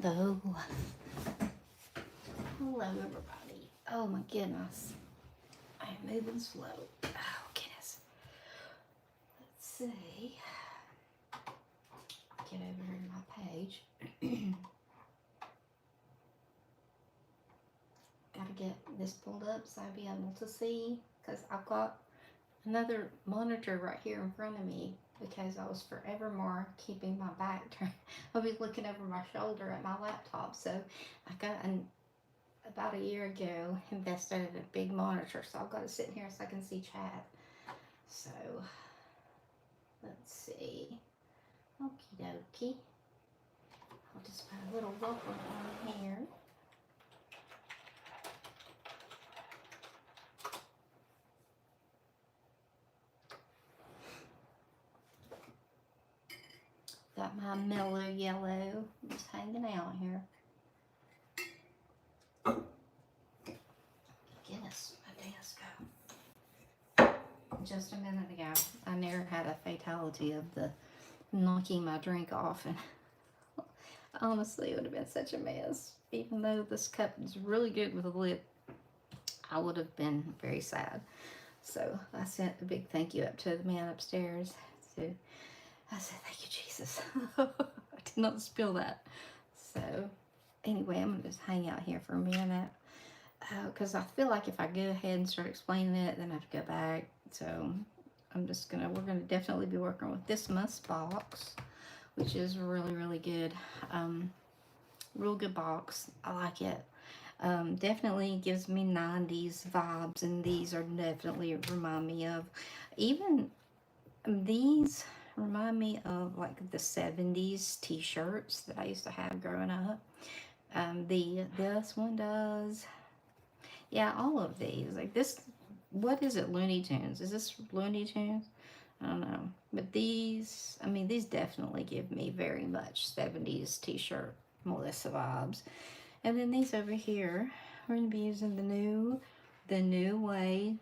Hello. Hello, everybody. Oh my goodness. I am moving slow. Oh, goodness. Let's see. Get over here to my page. Gotta get this pulled up so I'll be able to see. Because I've got another monitor right here in front of me. Because I was forevermore keeping my back turned. I'll be looking over my shoulder at my laptop. So I got about a year ago invested in a big monitor, so I've got to sit in here so I can see chat. So let's see. Okie dokie. I'll just put a little welcome on here. Got my mellow yellow just hanging out here. Goodness, my desk. Just a minute ago, I never had a fatality of the knocking my drink off, and honestly, it would have been such a mess. Even though this cup is really good with a lid, I would have been very sad. So I sent a big thank you up to the man upstairs. So I said, thank you, Jesus. I did not spill that. So anyway, I'm going to just hang out here for a minute. Because I feel like if I go ahead and start explaining it, then I have to go back. So we're going to definitely be working with this month's box, which is really, really good. Real good box. I like it. Definitely gives me 90s vibes, and these are definitely remind me of, even these remind me of like the 70s t-shirts that I used to have growing up. This one does. Yeah, all of these. Like this, what is it, Looney Tunes? Is this Looney Tunes? I don't know. But these, I mean, these definitely give me very much 70s t-shirt Melissa vibes. And then these over here, we're going to be using the new way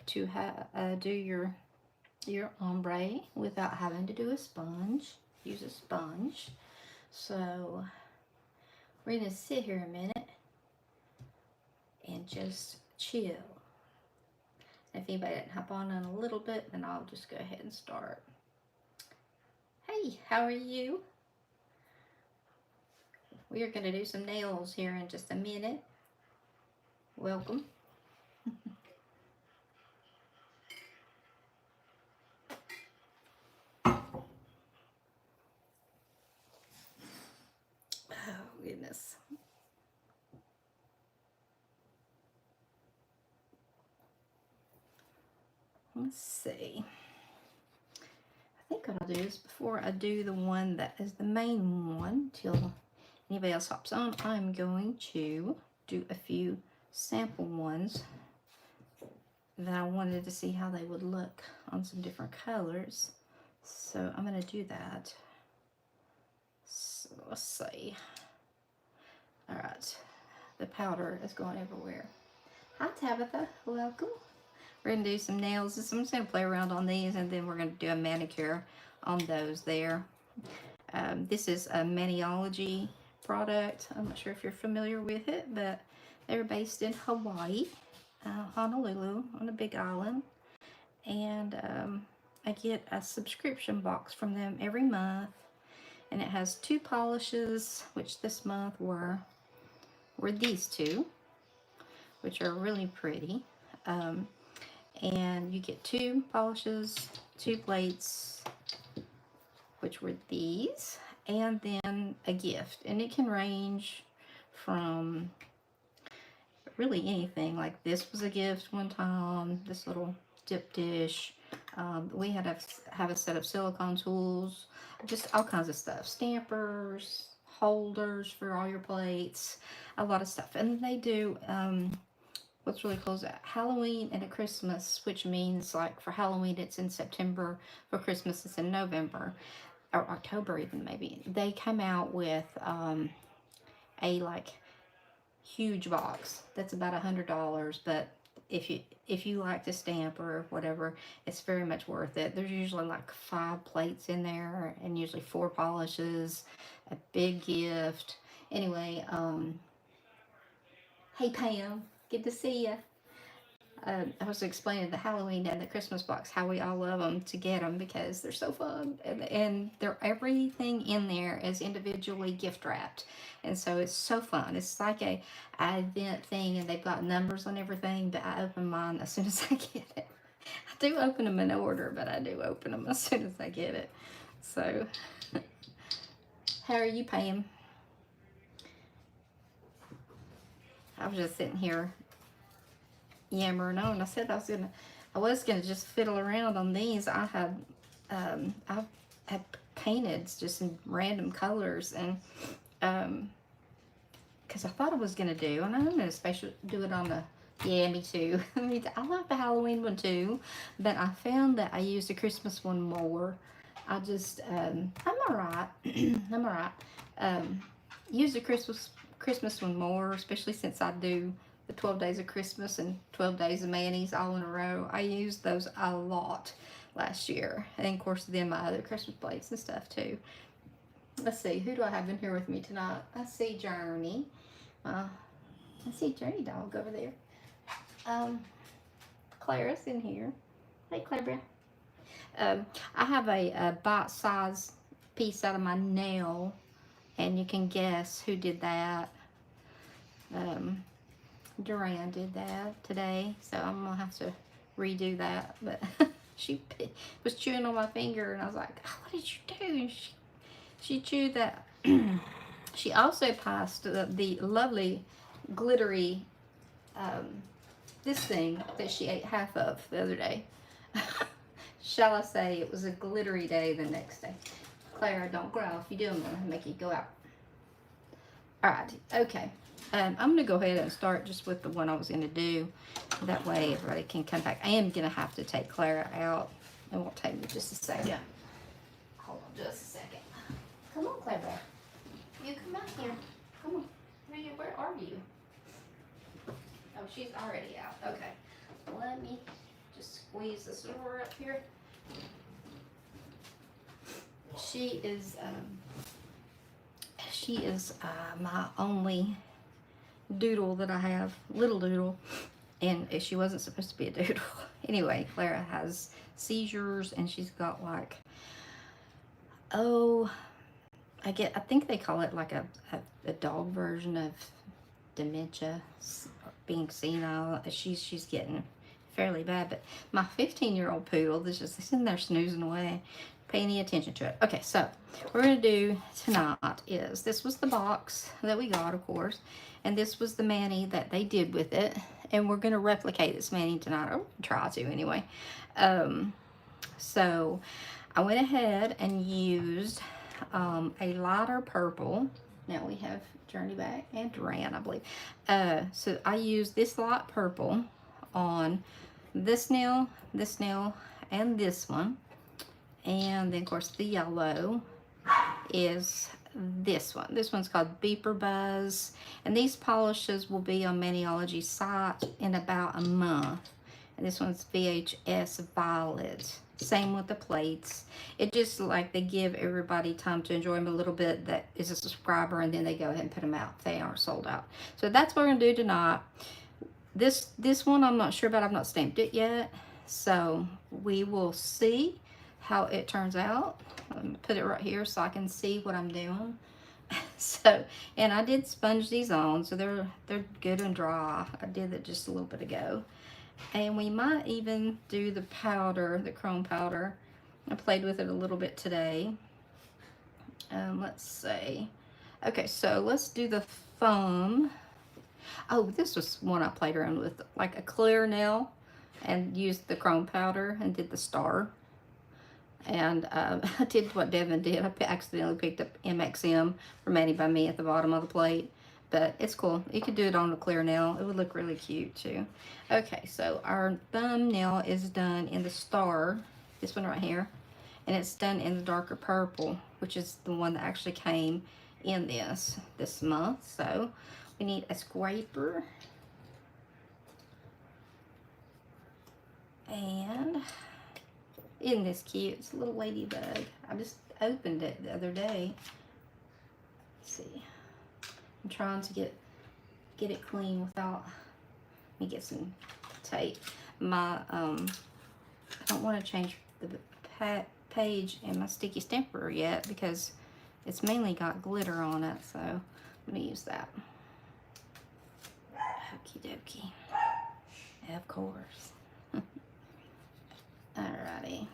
to do your ombre without having to do a sponge. Use a sponge. So we're going to sit here a minute and just chill. If anybody didn't hop on in a little bit, then I'll just go ahead and start. Hey, how are you? We are going to do some nails here in just a minute. Welcome. Oh, goodness. Let's see. I think what I'll do is, before I do the one that is the main one, till anybody else hops on, I'm going to do a few sample ones that I wanted to see how they would look on some different colors. So I'm going to do that. So let's see. All right. The powder is going everywhere. Hi, Tabitha. Welcome. We're going to do some nails. So I'm just going to play around on these, and then we're going to do a manicure on those there. This is a Maniology product. I'm not sure if you're familiar with it, but they're based in Hawaii, Honolulu, on a big island. And I get a subscription box from them every month. And it has 2 polishes, which this month were these 2, which are really pretty. And you get 2 polishes, 2 plates, which were these, and then a gift. And it can range from really anything. Like this was a gift one time, this little dip dish. We had to have a set of silicone tools, just all kinds of stuff. Stampers, holders for all your plates, a lot of stuff. And they do what's really cool is that Halloween and a Christmas, which means like for Halloween it's in September, for Christmas it's in November or October even maybe. They come out with a like huge box that's about $100, but if you like to stamp or whatever, it's very much worth it. There's usually like 5 plates in there, and usually 4 polishes, a big gift. Anyway, hey Pam, good to see you. I was explaining the Halloween and the Christmas box, how we all love them to get them because they're so fun, and they're everything in there is individually gift wrapped, and so it's so fun. It's like a advent thing, and they've got numbers on everything. But I open mine as soon as I get it. I do open them in order, but I do open them as soon as I get it. So, how are you, Pam? I was just sitting here yammering on. I was gonna just fiddle around on these. I had painted just in random colors, and because I thought I was gonna do, and I'm gonna do it on the. Yeah, me too. I like the Halloween one too, but I found that I used the Christmas one more. I'm alright. I'm alright. Use the Christmas one more, especially since I do the 12 days of Christmas and 12 days of Manny's all in a row. I used those a lot last year, and of course then my other Christmas plates and stuff too. Let's see, who do I have in here with me tonight? I see Journey. I see Journey Dog over there. Clara's in here. Hey, Clara. I have a bite size piece out of my nail, and you can guess who did that. Duran did that today, so I'm gonna have to redo that. But she was chewing on my finger, and I was like, oh, "What did you do?" And she chewed that. She also passed the lovely glittery this thing that she ate half of the other day. Shall I say it was a glittery day the next day. Clara, don't growl. If you do, I'm going to make you go out. Alright, okay. I'm going to go ahead and start just with the one I was going to do. That way everybody can come back. I am going to have to take Clara out. It won't take me just a second. Hold on just a second. Come on, Clara. You come out here. Come on. Where are you? Oh, she's already out. Okay. Let me just squeeze this door up here. She is my only doodle that I have, little doodle, and she wasn't supposed to be a doodle. Anyway, Clara has seizures, and she's got like, I think they call it like a dog version of dementia, being senile. She's getting fairly bad, but my 15-year-old poodle is just sitting there snoozing away, pay any attention to it. Okay, so what we're going to do tonight is, this was the box that we got, of course, and this was the Manny that they did with it, and we're going to replicate this Manny tonight, or try to anyway. So I went ahead and used a lighter purple. Now we have Journey back and Duran, I believe. So I used this light purple on this nail, and this one. And then, of course, the yellow is this one. This one's called Beeper Buzz. And these polishes will be on Maniology's site in about a month. And this one's VHS Violet. Same with the plates. It just like they give everybody time to enjoy them a little bit that is a subscriber, and then they go ahead and put them out if they aren't sold out. So that's what we're going to do tonight. This one I'm not sure about. I've not stamped it yet. So we will see how it turns out. I'm going to put it right here so I can see what I'm doing. So, and I did sponge these on, so they're good and dry. I did it just a little bit ago. And we might even do the powder, the chrome powder. I played with it a little bit today. Let's see. Okay, so let's do the foam. Oh, this was one I played around with, like a clear nail, and used the chrome powder and did the star. And I did what Devin did. I accidentally picked up MXM for Manny by Me at the bottom of the plate. But it's cool. You could do it on a clear nail. It would look really cute too. Okay, so our thumbnail is done in the star. This one right here. And it's done in the darker purple, which is the one that actually came in this month. So we need a scraper. And isn't this cute? It's a little ladybug. I just opened it the other day. Let's see. I'm trying to get it clean without me get some tape. My I don't want to change the page in my sticky stamper yet because it's mainly got glitter on it, so I'm gonna use that. Okie dokie. Of course. Alrighty.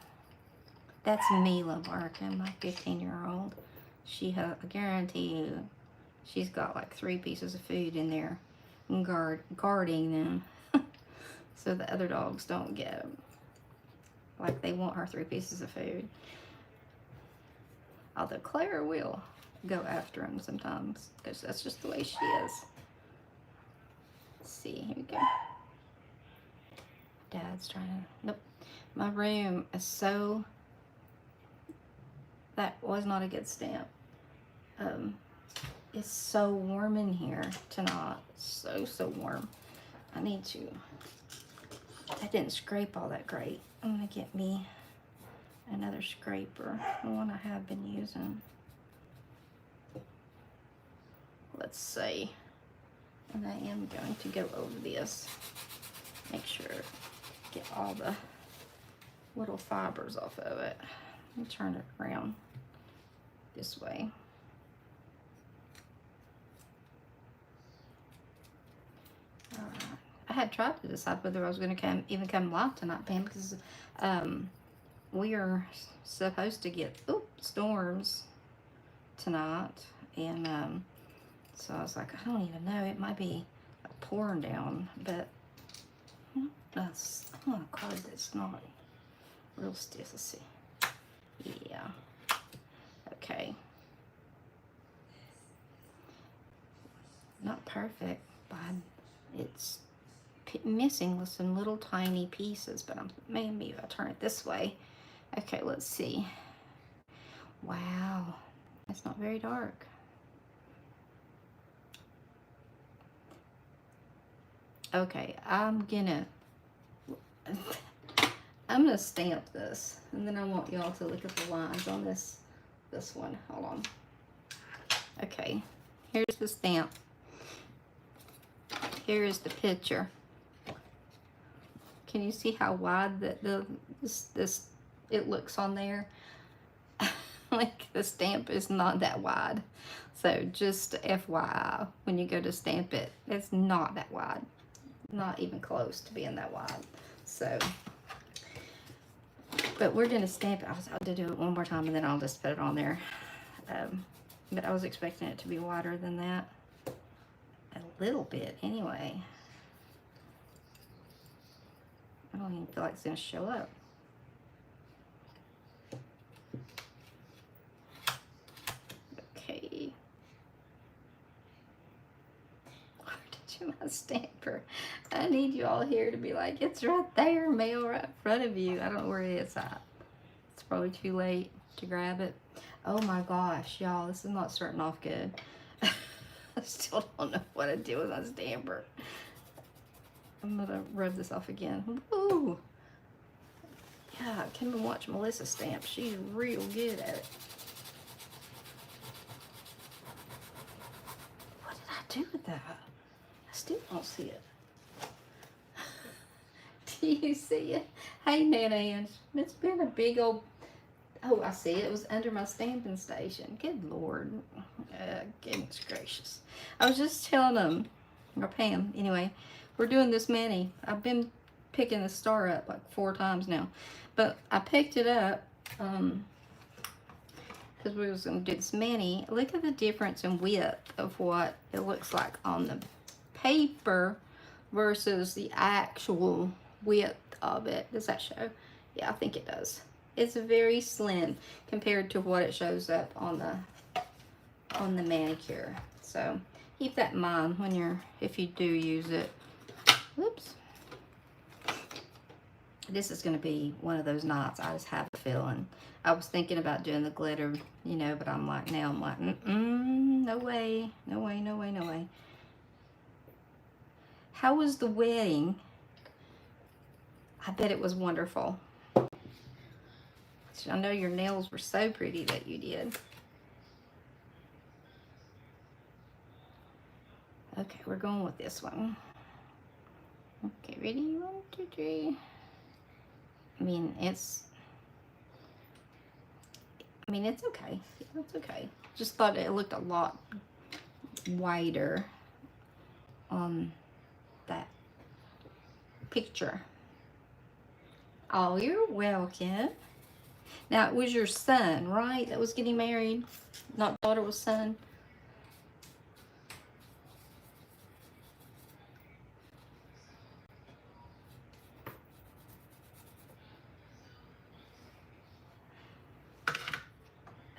That's Mila barking, my 15-year-old. I guarantee you, she's got like 3 pieces of food in there, guarding them, so the other dogs don't get them. Like they want her 3 pieces of food. Although Claire will go after him sometimes, because that's just the way she is. Let's see, here we go. Dad's trying to, nope. My room is so, that was not a good stamp. It's so warm in here tonight. So warm. I need to, I didn't scrape all that great. I'm gonna get me another scraper, the one I have been using. Let's see. And I am going to go over this. Make sure, get all the little fibers off of it. Let me turn it around this way. Alright. I had tried to decide whether I was going to even come live tonight, Pam, because we are supposed to get storms tonight, and so I was like, I don't even know. It might be pouring down, but that's a card that's not real stiff. Let's see. Yeah. Okay. Not perfect, but it's missing with some little tiny pieces, but maybe I'll turn it this way. Okay, let's see. Wow, it's not very dark. Okay, I'm gonna stamp this, and then I want y'all to look at the lines on this one. Hold on. Okay, here's the stamp. Here is the picture. Can you see how wide this it looks on there? Like the stamp is not that wide. So just FYI, when you go to stamp it, it's not that wide. Not even close to being that wide. So, but we're gonna stamp it. I'll do it one more time and then I'll just put it on there. But I was expecting it to be wider than that. A little bit anyway. I don't even feel like it's gonna show up. Okay. Where did you my stamper? I need you all here to be like, it's right there, Mel, right in front of you. I don't know where it is at. It's probably too late to grab it. Oh my gosh, y'all, this is not starting off good. I still don't know what to do with my stamper. I'm gonna rub this off again. Ooh. Yeah, I can't even watch Melissa stamp. She's real good at it. What did I do with that? I still don't see it. Do you see it? Hey, Nana Ange. It's been a big old... Oh, I see it. It was under my stamping station. Good Lord. Goodness gracious. I was just telling them, or Pam, anyway, we're doing this mini. I've been picking the star up like 4 times now. But I picked it up because we was going to do this mini. Look at the difference in width of what it looks like on the paper versus the actual width of it. Does that show? Yeah, I think it does. It's very slim compared to what it shows up on the manicure. So keep that in mind when if you do use it. Whoops. This is going to be one of those nights I just have a feeling. I was thinking about doing the glitter, you know, but I'm like, no way, no way, no way, no way. How was the wedding? I bet it was wonderful. I know your nails were so pretty that you did. Okay, we're going with this one. Okay, ready? 1, 2, 3. I mean, it's okay. It's okay. Just thought it looked a lot wider on that picture. Oh, you're welcome. Now, it was your son, right, that was getting married? Not daughter, was son?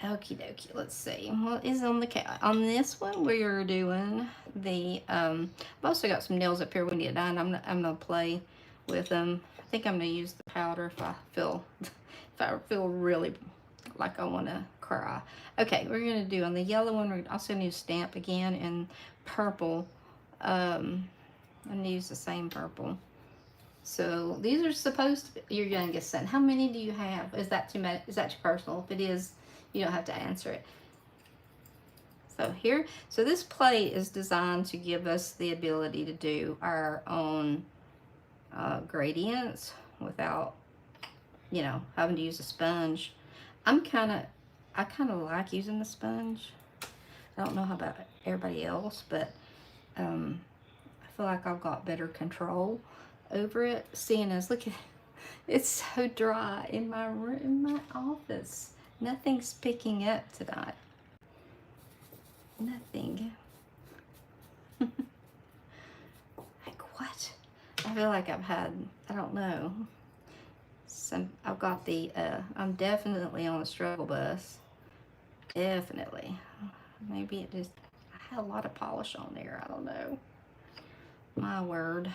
Okie dokie, let's see. What is on the on this one we're doing the I've also got some nails up here we need done. I'm gonna play with them. I think I'm gonna use the powder if I feel really like I wanna cry. Okay, we're gonna do on the yellow one, we're also gonna use stamp again, and purple. I'm gonna use the same purple. So these are supposed to be your youngest son. How many do you have? Is that too much? Is that too personal? If it is, you don't have to answer it. So here, so this plate is designed to give us the ability to do our own gradients without, you know, having to use a sponge. I kind of like using the sponge. I don't know how about everybody else, but I feel like I've got better control over it. Seeing as, look at, it's so dry in my room, in my office. Nothing's picking up tonight. Nothing. Like what? I feel like I've had, I don't know. I've got the, I'm definitely on the struggle bus. Definitely. Maybe it just, I had a lot of polish on there. I don't know. My word.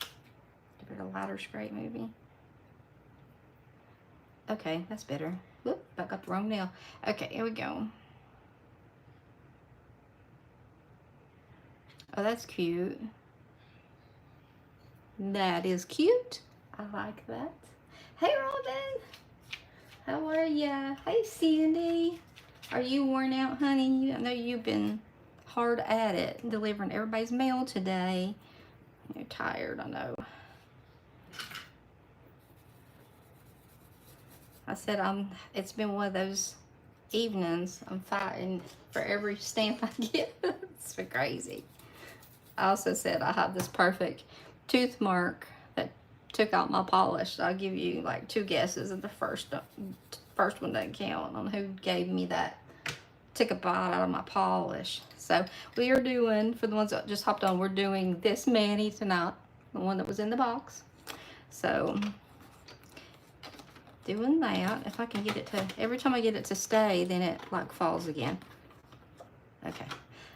Give it a lighter scrape maybe. Okay, that's better. Whoop, I got the wrong nail. Okay, here we go. Oh, that's cute. That is cute. I like that. Hey, Robin. How are ya? Hey, Sandy. Are you worn out, honey? I know you've been hard at it, delivering everybody's mail today. You're tired, I know. I said it's been one of those evenings. I'm fighting for every stamp I get. It's been crazy. I also said I have this perfect tooth mark that took out my polish. I'll give you like 2 guesses, and the first one doesn't count on who gave me that. Took a bite out of my polish. So we are doing, for the ones that just hopped on, we're doing this many tonight, the one that was in the box. So doing that. If I can get it to, every time I get it to stay, then it like falls again. Okay.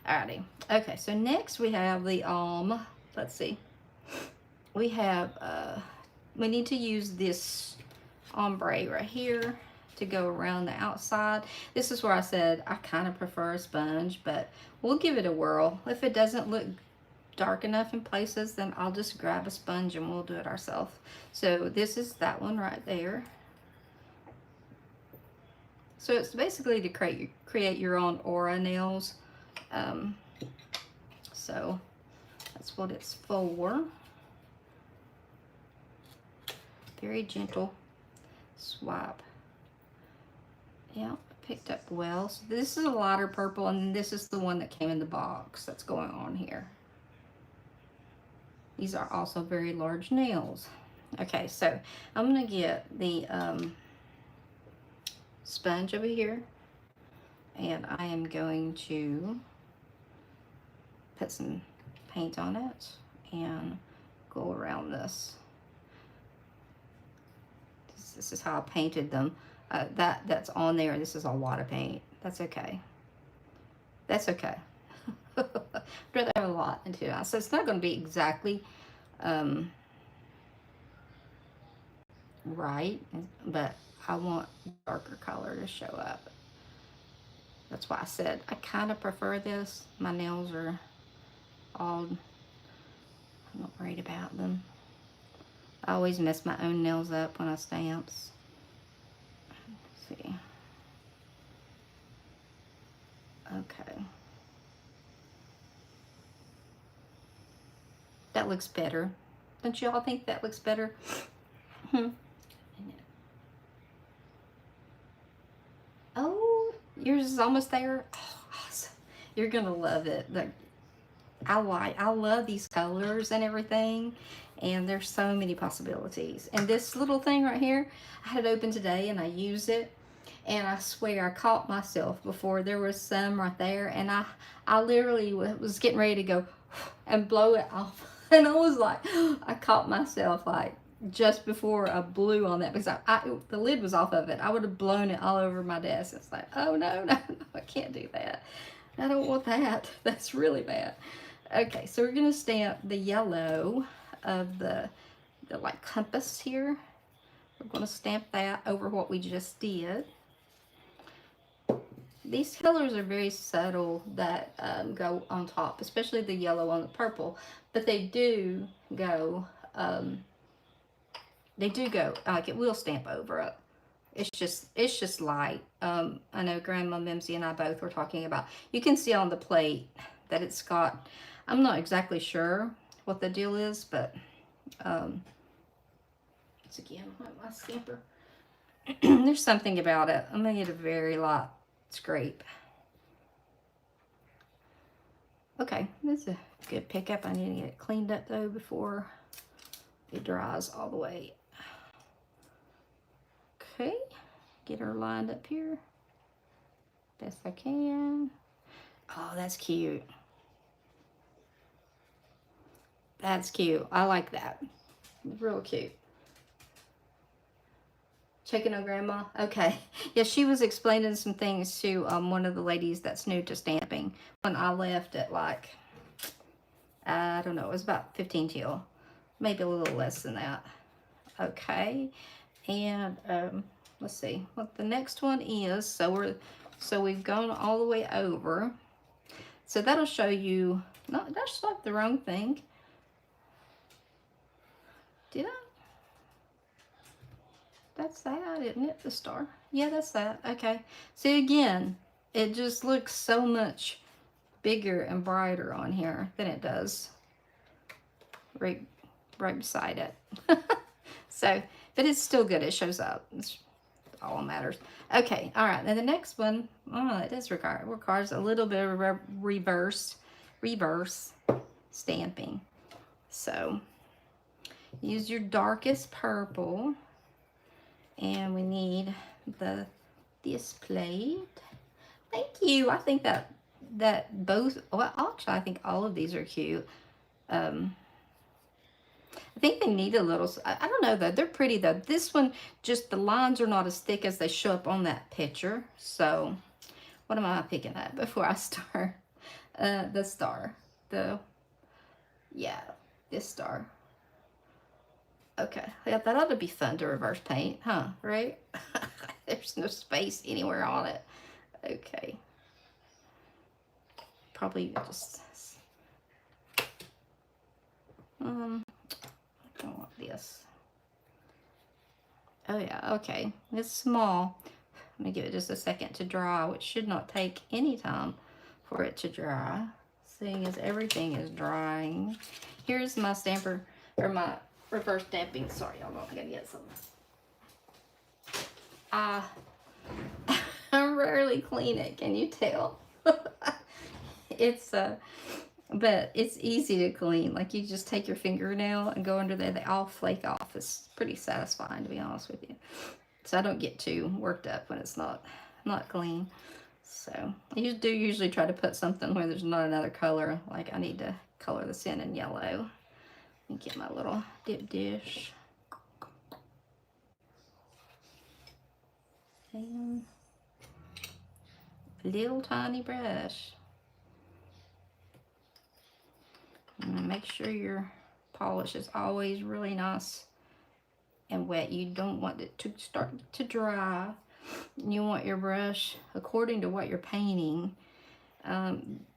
Alrighty. Okay, so next we have the let's see. We have we need to use this ombre right here to go around the outside. This is where I said I kind of prefer a sponge, but we'll give it a whirl. If it doesn't look dark enough in places, then I'll just grab a sponge and we'll do it ourselves. So this is that one right there. So it's basically to create your own aura nails. So that's what it's for. Very gentle swipe. Yeah, picked up well. So this is a lighter purple, and this is the one that came in the box that's going on here. These are also very large nails. Okay, so I'm gonna get the sponge over here, and I am going to put some paint on it and go around this. This is how I painted them. That's on there. This is a lot of paint. That's okay. That's okay. I'd rather have a lot than 2 ounces. So it's not going to be exactly right, but I want darker color to show up. That's why I said I kind of prefer this. My nails are all, I'm not worried about them. I always mess my own nails up when I stamps. Let's see. Okay. That looks better. Don't you all think that looks better? Oh, yours is almost there. Oh, awesome. You're gonna love it. I love these colors and everything, and there's so many possibilities. And this little thing right here, I had it open today and I use it, and I swear I caught myself before. There was some right there, and I literally was getting ready to go and blow it off, and I was like, I caught myself like just before I blew on that, because the lid was off of it. I would have blown it all over my desk. It's like, oh no, no, no, I can't do that. I don't want that. That's really bad. Okay, so we're gonna stamp the yellow of the like compass here. We're gonna stamp that over what we just did. These colors are very subtle that go on top, especially the yellow on the purple, but they do go like it will stamp over it. It's just light. I know Grandma Mimsy and I both were talking about. You can see on the plate that it's got. I'm not exactly sure what the deal is, but it's again my stamper. There's something about it. I'm gonna get a very light scrape. Okay, that's a good pickup. I need to get it cleaned up though before it dries all the way. Okay, get her lined up here best I can. Oh, that's cute. That's cute. I like that. Real cute. Checking on Grandma? Okay. Yeah, she was explaining some things to one of the ladies that's new to stamping when I left at like, I don't know, it was about 15 till. Maybe a little less than that. Okay. And let's see what the next one is. So we've gone all the way over. So that'll show you, no, that's not the wrong thing. Did I? That's that, isn't it? The star. Yeah, that's that. Okay. See, again, it just looks so much bigger and brighter on here than it does right beside it. So, but it's still good. It shows up. It's all that matters. Okay. All right. Now the next one, oh, it does requires a little bit of reverse stamping. So use your darkest purple. And we need this plate. Thank you. I think that both, well, actually, I think all of these are cute. I think they need a little, I don't know though, they're pretty though. This one, just the lines are not as thick as they show up on that picture. So, what am I picking up before I start? The star. Yeah, this star. Okay, yeah, that ought to be fun to reverse paint, huh? Right? There's no space anywhere on it. Okay. Probably just, I don't want this. Oh yeah, okay. It's small. Let me give it just a second to dry, which should not take any time for it to dry, seeing as everything is drying. Here's my stamper, or my reverse stamping. Sorry, y'all, I'm gonna get some. I rarely clean it, can you tell? It's but it's easy to clean. Like, you just take your fingernail and go under there, they all flake off. It's pretty satisfying, to be honest with you. So I don't get too worked up when it's not clean. So I usually try to put something where there's not another color. Like, I need to color this in yellow. Let me get my little dip dish. And a little tiny brush. And make sure your polish is always really nice and wet. You don't want it to start to dry. You want your brush, according to what you're painting,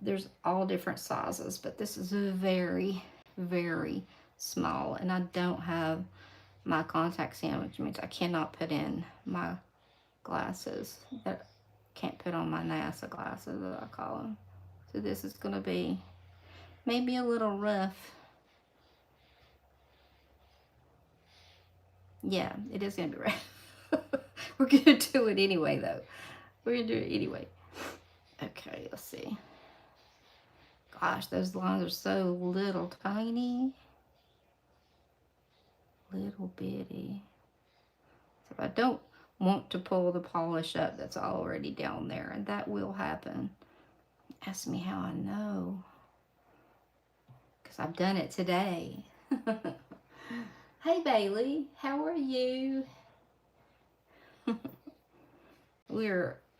there's all different sizes, but this is a very, very small, and I don't have my contact sand, which means I cannot put in my glasses. That can't put on my NASA glasses, as I call them. So this is going to be maybe a little rough. Yeah, it is going to be rough. We're going to do it anyway, though. We're going to do it anyway. Okay, let's see. Gosh, those lines are so little tiny. Little bitty. So I don't want to pull the polish up that's already down there, and that will happen. Ask me how I know. Because I've done it today. Hey Bailey, how are you?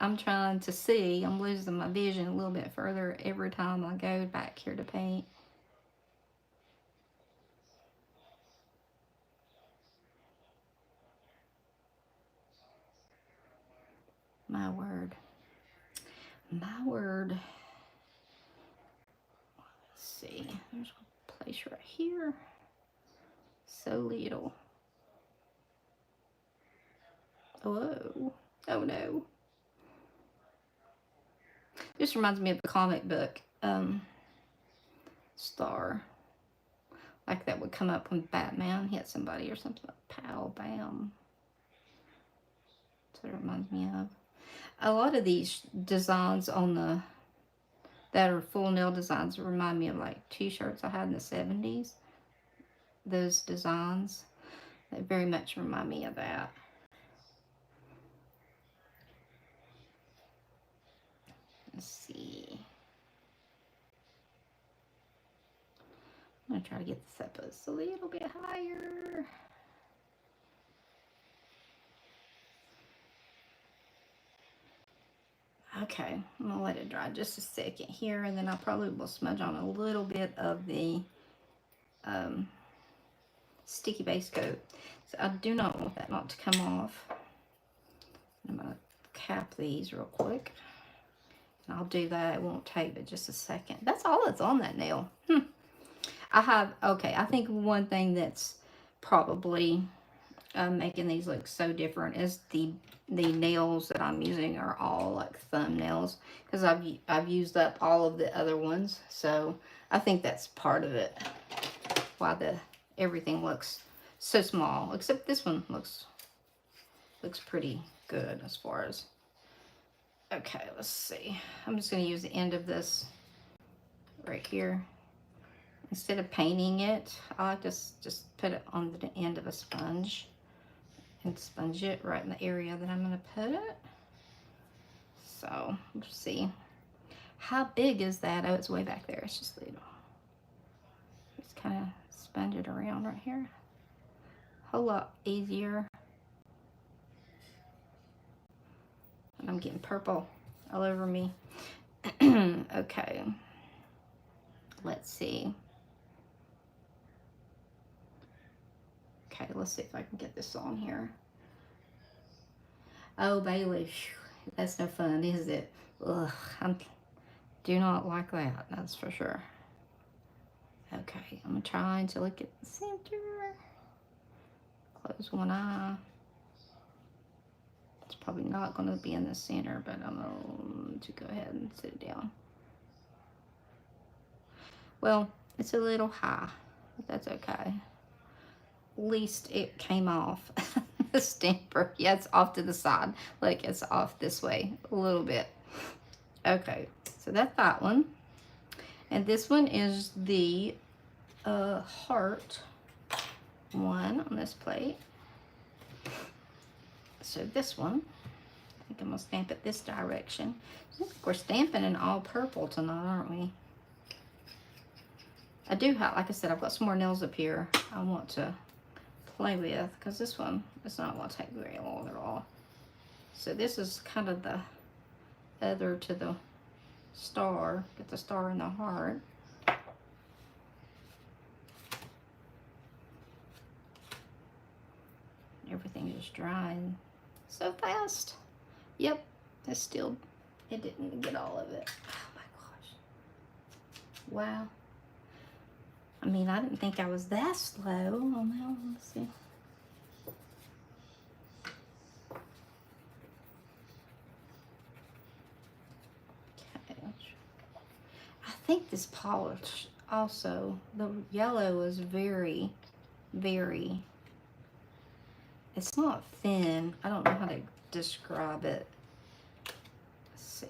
I'm trying to see. I'm losing my vision a little bit further every time I go back here to paint. My word. My word. Let's see. There's a place right here. So little. Whoa. Oh no. This reminds me of the comic book Star. Like that would come up when Batman hit somebody or something. Pow, bam. That's what it reminds me of. A lot of these designs that are full nail designs remind me of like t-shirts I had in the 70s. Those designs, they very much remind me of that. Let's see. I'm gonna try to get this up a little bit higher. Okay, I'm gonna let it dry just a second here, and then I probably will smudge on a little bit of the sticky base coat. So I do not want that not to come off. I'm gonna cap these real quick. And I'll do that. It won't take but just a second. That's all that's on that nail. I think one thing that's probably making these look so different is the nails that I'm using are all like thumbnails, because I've used up all of the other ones. So I think that's part of it, why everything looks so small, except this one looks pretty good as far as. Okay, let's see. I'm just going to use the end of this right here. Instead of painting it, I like to just put it on the end of a sponge and sponge it right in the area that I'm going to put it. So, let's see. How big is that? Oh, it's way back there. It's just little. Just kind of sponge it around right here. A whole lot easier. And I'm getting purple all over me. Okay. Let's see. Okay, let's see if I can get this on here. Oh, Bailey, that's no fun, is it? Ugh, I do not like that, that's for sure. Okay, I'm trying to look at the center. Close one eye. It's probably not going to be in the center, but I'm going to go ahead and sit it down. Well, it's a little high, but that's okay. At least it came off. The stamper. Yeah, it's off to the side. Like it's off this way a little bit. Okay, so that's that one. And this one is the heart one on this plate. So this one, I think I'm going to stamp it this direction. I think we're stamping in all purple tonight, aren't we? I do have, like I said, I've got some more nails up here I want to play with, because this one is not going to take very long at all. So this is kind of the other to the star. Get the star in the heart. Everything is drying so fast. Yep, it didn't get all of it. Oh my gosh. Wow. I mean, I didn't think I was that slow. Oh, well, let's see. think this polish also, the yellow is very, very, it's not thin. I don't know how to describe it. Let's see.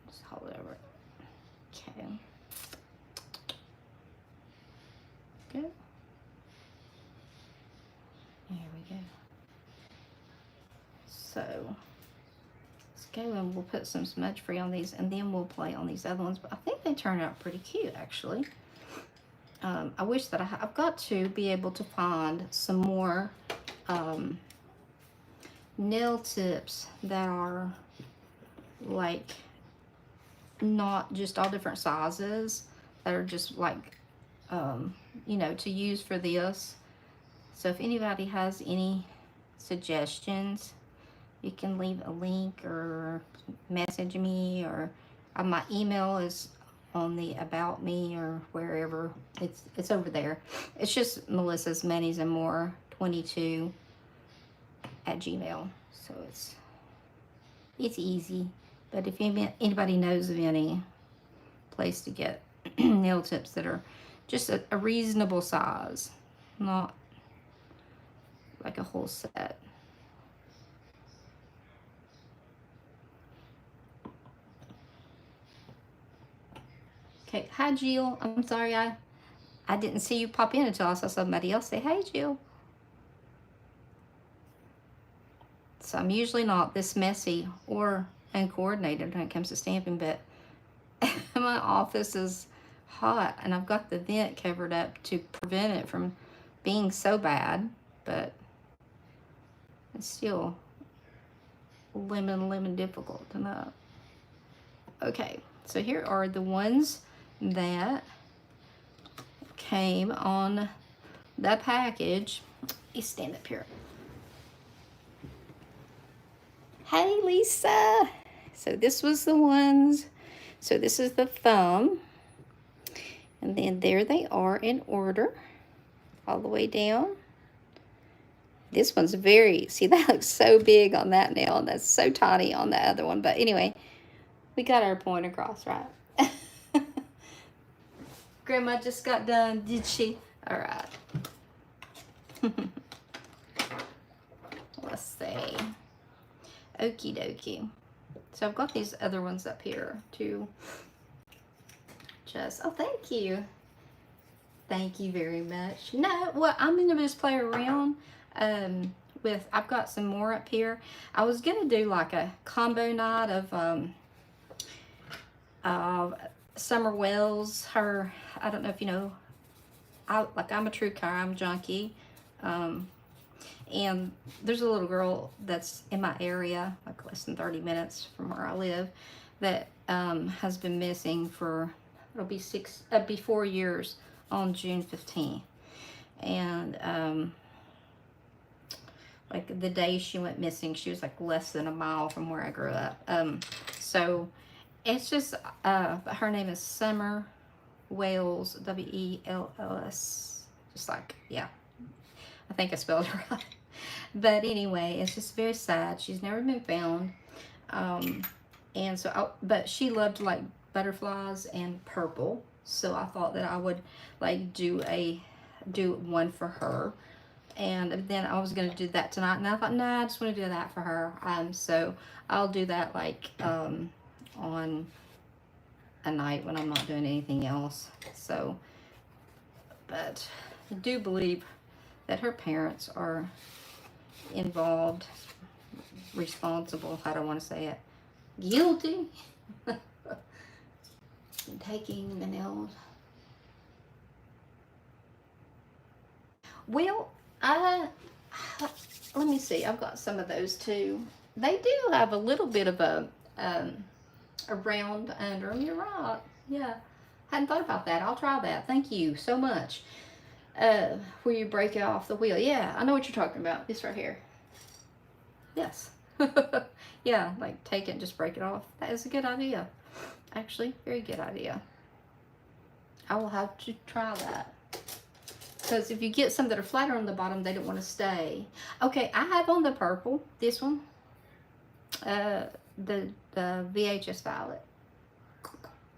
Just hold it over. Okay. Good. There we go. So let's go and we'll put some smudge free on these, and then we'll play on these other ones. But I think they turned out pretty cute, actually. I wish that I've got to be able to find some more nail tips that are like not just all different sizes, that are just like you know, to use for this. So if anybody has any suggestions, you can leave a link or message me, or my email is on the About Me or wherever. It's over there. It's just Melissa's Manis and More 22 at Gmail. So it's easy. But if anybody knows of any place to get nail tips that are just a reasonable size, not like a whole set. Okay, hi Jill. I'm sorry I didn't see you pop in until I saw somebody else say, hey Jill. So I'm usually not this messy or uncoordinated when it comes to stamping, but my office is hot and I've got the vent covered up to prevent it from being so bad, but it's still lemon difficult enough. Okay, so here are the ones that came on the package. You stand up here. Hey Lisa. So this was the ones. So this is the thumb. And then there they are in order all the way down. This one's very, see, that looks so big on that nail, and that's so tiny on the other one. But anyway, we got our point across, right? Grandma just got done, did she? All right. Let's see. Okie dokie. So I've got these other ones up here too. Just, oh, thank you. Thank you very much. No, well, I'm going to just play around with, I've got some more up here. I was going to do like a combo night of Summer Wells. Her, I don't know if you know, I'm a true crime junkie. And there's a little girl that's in my area, like less than 30 minutes from where I live, that has been missing for, it'll be 4 years on June 15th. And like the day she went missing, she was like less than a mile from where I grew up. So it's just, her name is Summer Wells, W-E-L-L-S, just like, yeah, I think I spelled it right. But anyway, it's just very sad. She's never been found. And so, but she loved like butterflies and purple. So I thought that I would like do one for her. And then I was going to do that tonight. And I thought, nah, I just want to do that for her. So I'll do that like on a night when I'm not doing anything else. So, but I do believe that her parents are involved, responsible, I don't want to say it, guilty in taking the nails. Well, let me see, I've got some of those too. They do have a little bit of a round under them. You're right. Yeah, hadn't thought about that. I'll try that. Thank you so much. Where you break it off the wheel. Yeah, I know what you're talking about. This right here. Yes. Yeah, like take it and just break it off. That is a good idea. Actually, very good idea. I will have to try that. Because if you get some that are flatter on the bottom, they don't want to stay. Okay, I have on the purple, this one. the VHS Violet.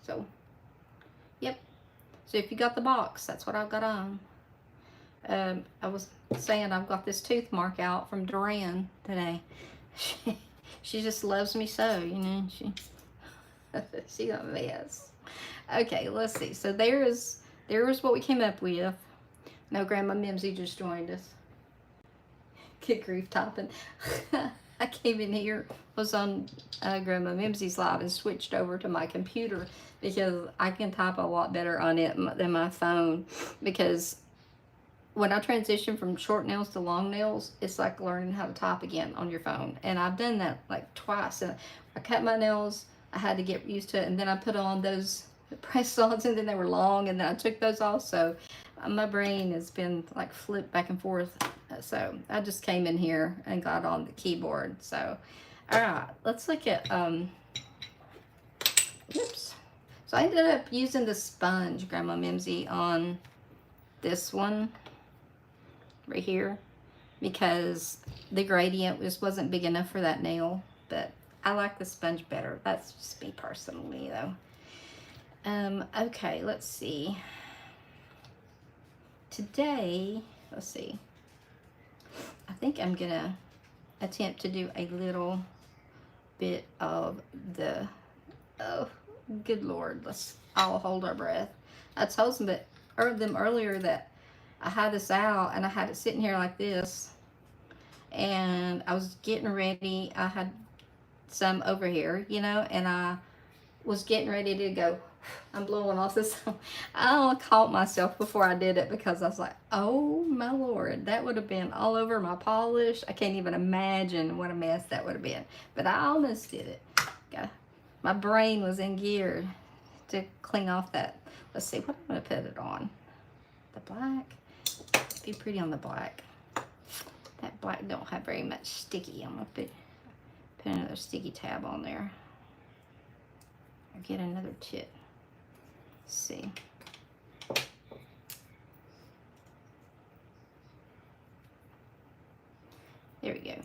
So, yep. So if you got the box, that's what I've got on. I was saying I've got this tooth mark out from Duran today. She just loves me so, you know. She's a mess. Okay, let's see. So there is what we came up with. No, Grandma Mimsy just joined us. Good grief, typing. I came in here, was on Grandma Mimsy's live and switched over to my computer because I can type a lot better on it than my phone, because when I transition from short nails to long nails, it's like learning how to type again on your phone. And I've done that like twice. And I cut my nails, I had to get used to it, and then I put on those press-ons, and then they were long, and then I took those off. So my brain has been like flipped back and forth. So I just came in here and got on the keyboard. So, all right, let's look at, oops. So I ended up using the sponge, Grandma Mimsy, on this one right here, because the gradient wasn't big enough for that nail, but I like the sponge better. That's just me personally, though. Okay, let's see. Today, let's see. I think I'm gonna attempt to do a little bit of the, oh, good Lord, let's all hold our breath. I told them earlier that I had this out and I had it sitting here like this, and I was getting ready. I had some over here, you know, and I was getting ready to go. I'm blowing off this. I caught myself before I did it, because I was like, oh my Lord, that would have been all over my polish. I can't even imagine what a mess that would have been. But I almost did it. Okay. My brain was in gear to clean off that. Let's see, what I'm going to put it on. The black. Be pretty on the black. That black don't have very much sticky. I'm going to put another sticky tab on there. Or get another tip. Let's see. There we go.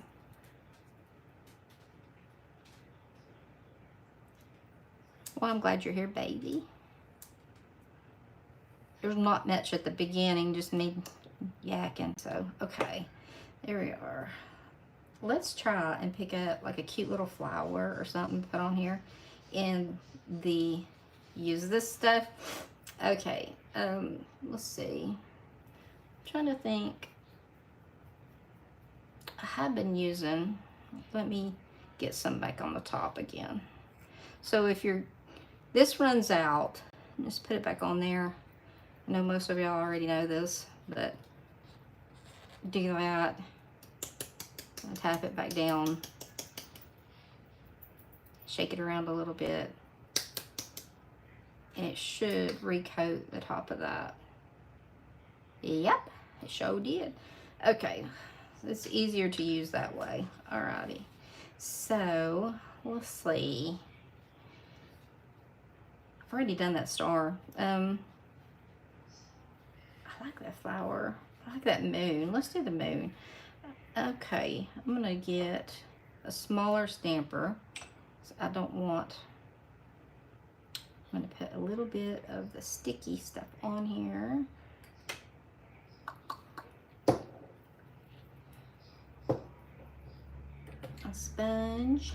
Well, I'm glad you're here, baby. There's not much at the beginning, just me yakking. So, okay. There we are. Let's try and pick up like a cute little flower or something to put on here. And use this stuff. Okay, let's see. I'm trying to think. I have been using, let me get some back on the top again. So if this runs out, just put it back on there. I know most of y'all already know this, but do that and tap it back down. Shake it around a little bit, and it should recoat the top of that. Yep, it sure did. Okay, it's easier to use that way. Alrighty, so let's see. I've already done that star. I like that flower. I like that moon. Let's do the moon. Okay, I'm gonna get a smaller stamper. I don't want, I'm going to put a little bit of the sticky stuff on here. A sponge.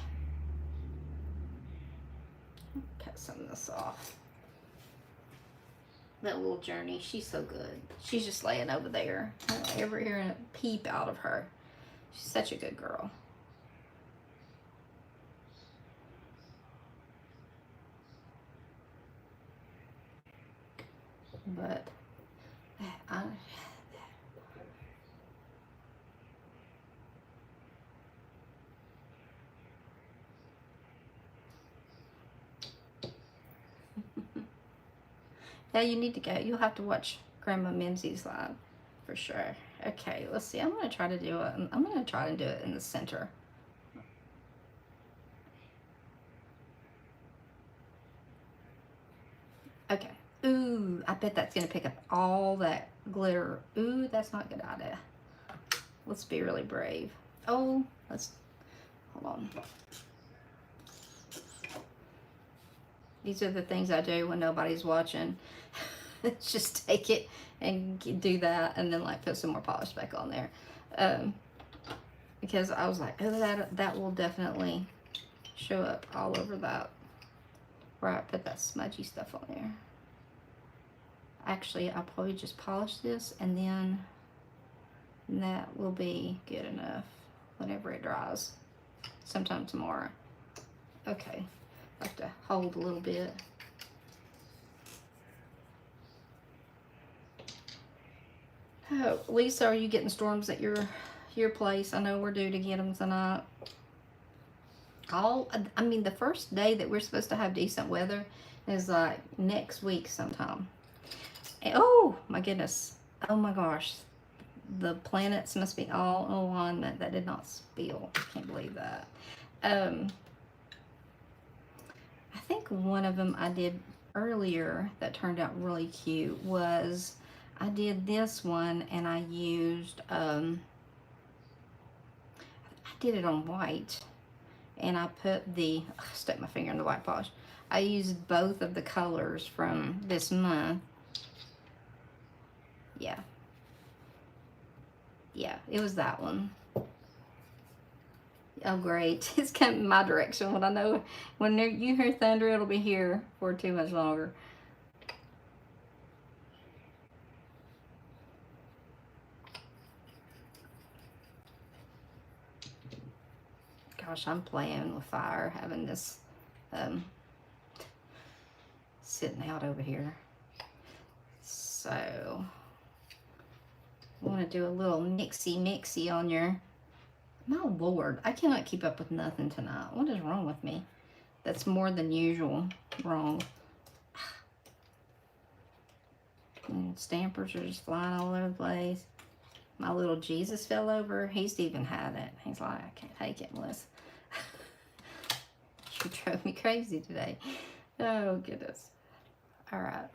Cut some of this off. That little Journey, she's so good. She's just laying over there. I don't ever hear a peep out of her. She's such a good girl. But yeah, you need to go. You'll have to watch Grandma Mimsy's live for sure. Okay, let's see. I'm gonna try to do it. I'm gonna try to do it in the center. Okay. Ooh, I bet that's gonna pick up all that glitter. Ooh, that's not a good idea. Let's be really brave. Oh, hold on. These are the things I do when nobody's watching. Just take it and do that, and then like put some more polish back on there. Because I was like, oh, that will definitely show up all over that, where I put that smudgy stuff on there. Actually, I'll probably just polish this, and then that will be good enough whenever it dries. Sometime tomorrow. Okay, I have to hold a little bit. Oh, Lisa, are you getting storms at your place? I know we're due to get them tonight. I mean, the first day that we're supposed to have decent weather is like next week sometime. And, oh my goodness. Oh my gosh. The planets must be all in alignment. That did not spill. I can't believe that. I think one of them I did earlier that turned out really cute was I did this one, and I used I did it on white, and I put stuck my finger in the white polish. I used both of the colors from this month. Yeah, it was that one. Oh, great. It's coming my direction. When I know, when you hear thunder, it'll be here for too much longer. Gosh, I'm playing with fire, having this sitting out over here. So, I want to do a little mixy on your... My Lord, I cannot keep up with nothing tonight. What is wrong with me? That's more than usual wrong. And stampers are just flying all over the place. My little Jesus fell over. He's even had it. He's like, I can't take it, Melissa. You drove me crazy today. Oh, goodness. All right.